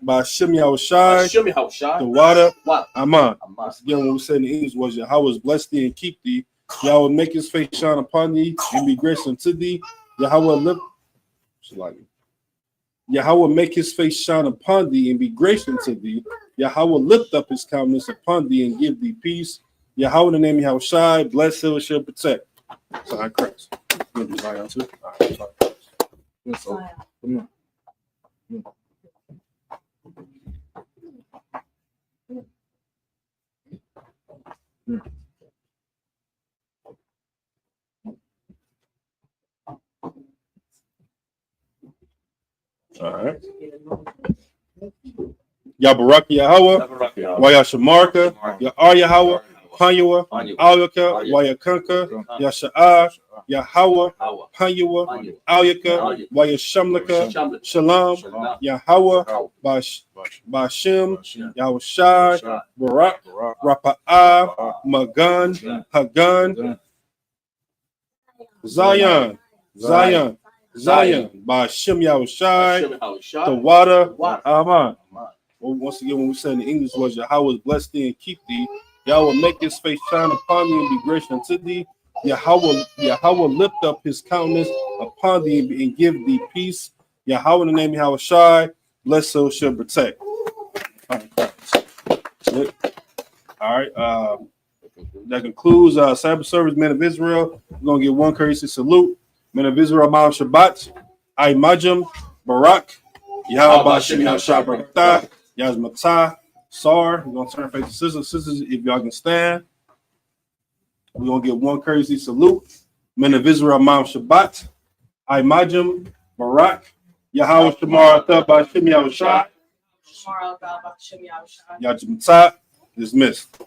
Ba'ashem Yahushai, the water, Aman. Once again, what we said in English was Yahweh bless thee and keep thee. Yahweh make his face shine upon thee and be gracious unto thee. Yahweh lift, Yahweh make his face shine upon thee and be gracious unto thee. Yahweh lift up his countenance upon thee and give thee peace. Yahweh in the name of Yahweh Shai, bless, heal, shall protect. Sign Christ. You do Zion too? All right, sign Christ. Yes, so, come on. All right. Yabarak Yahweh, Waya Shamarka, Ya'ar Yahweh, Panyawa, Alyaka, Waya Kanka, Yasha'ah, Yahweh, Panyawa, Alyaka, Waya Shamlaka, Shalom, Yahweh, Bashem, Yahweh Shai, Barak, Rapa'ah, Magan, Hagan, Zion, Zion, Zion, Bashem Yahweh Shai, the water, Aman. Once again, when we say in the English was Yahweh bless thee and keep thee, Yahweh make his face shine upon thee and be gracious unto thee. Yahweh lift up his countenance upon thee and give thee peace. Yahweh in the name of Yahweh Shai, bless so shall protect. All right. That concludes Sabbath service, men of Israel. We're gonna get one courtesy salute. Men of Israel, Ma'am Shabbat, I Majam, Barak, Yahweh Bashem Yahshua Barakah. Yazmatah, Sar, we're gonna turn face to sisters. Sisters, if y'all can stand, we're gonna get one courtesy salute. Men of Israel, Ma'am Shabbat, I Majam, Barak, Yahweh Shamar Athah Bashem Yahushua, Yazmatah, dismissed.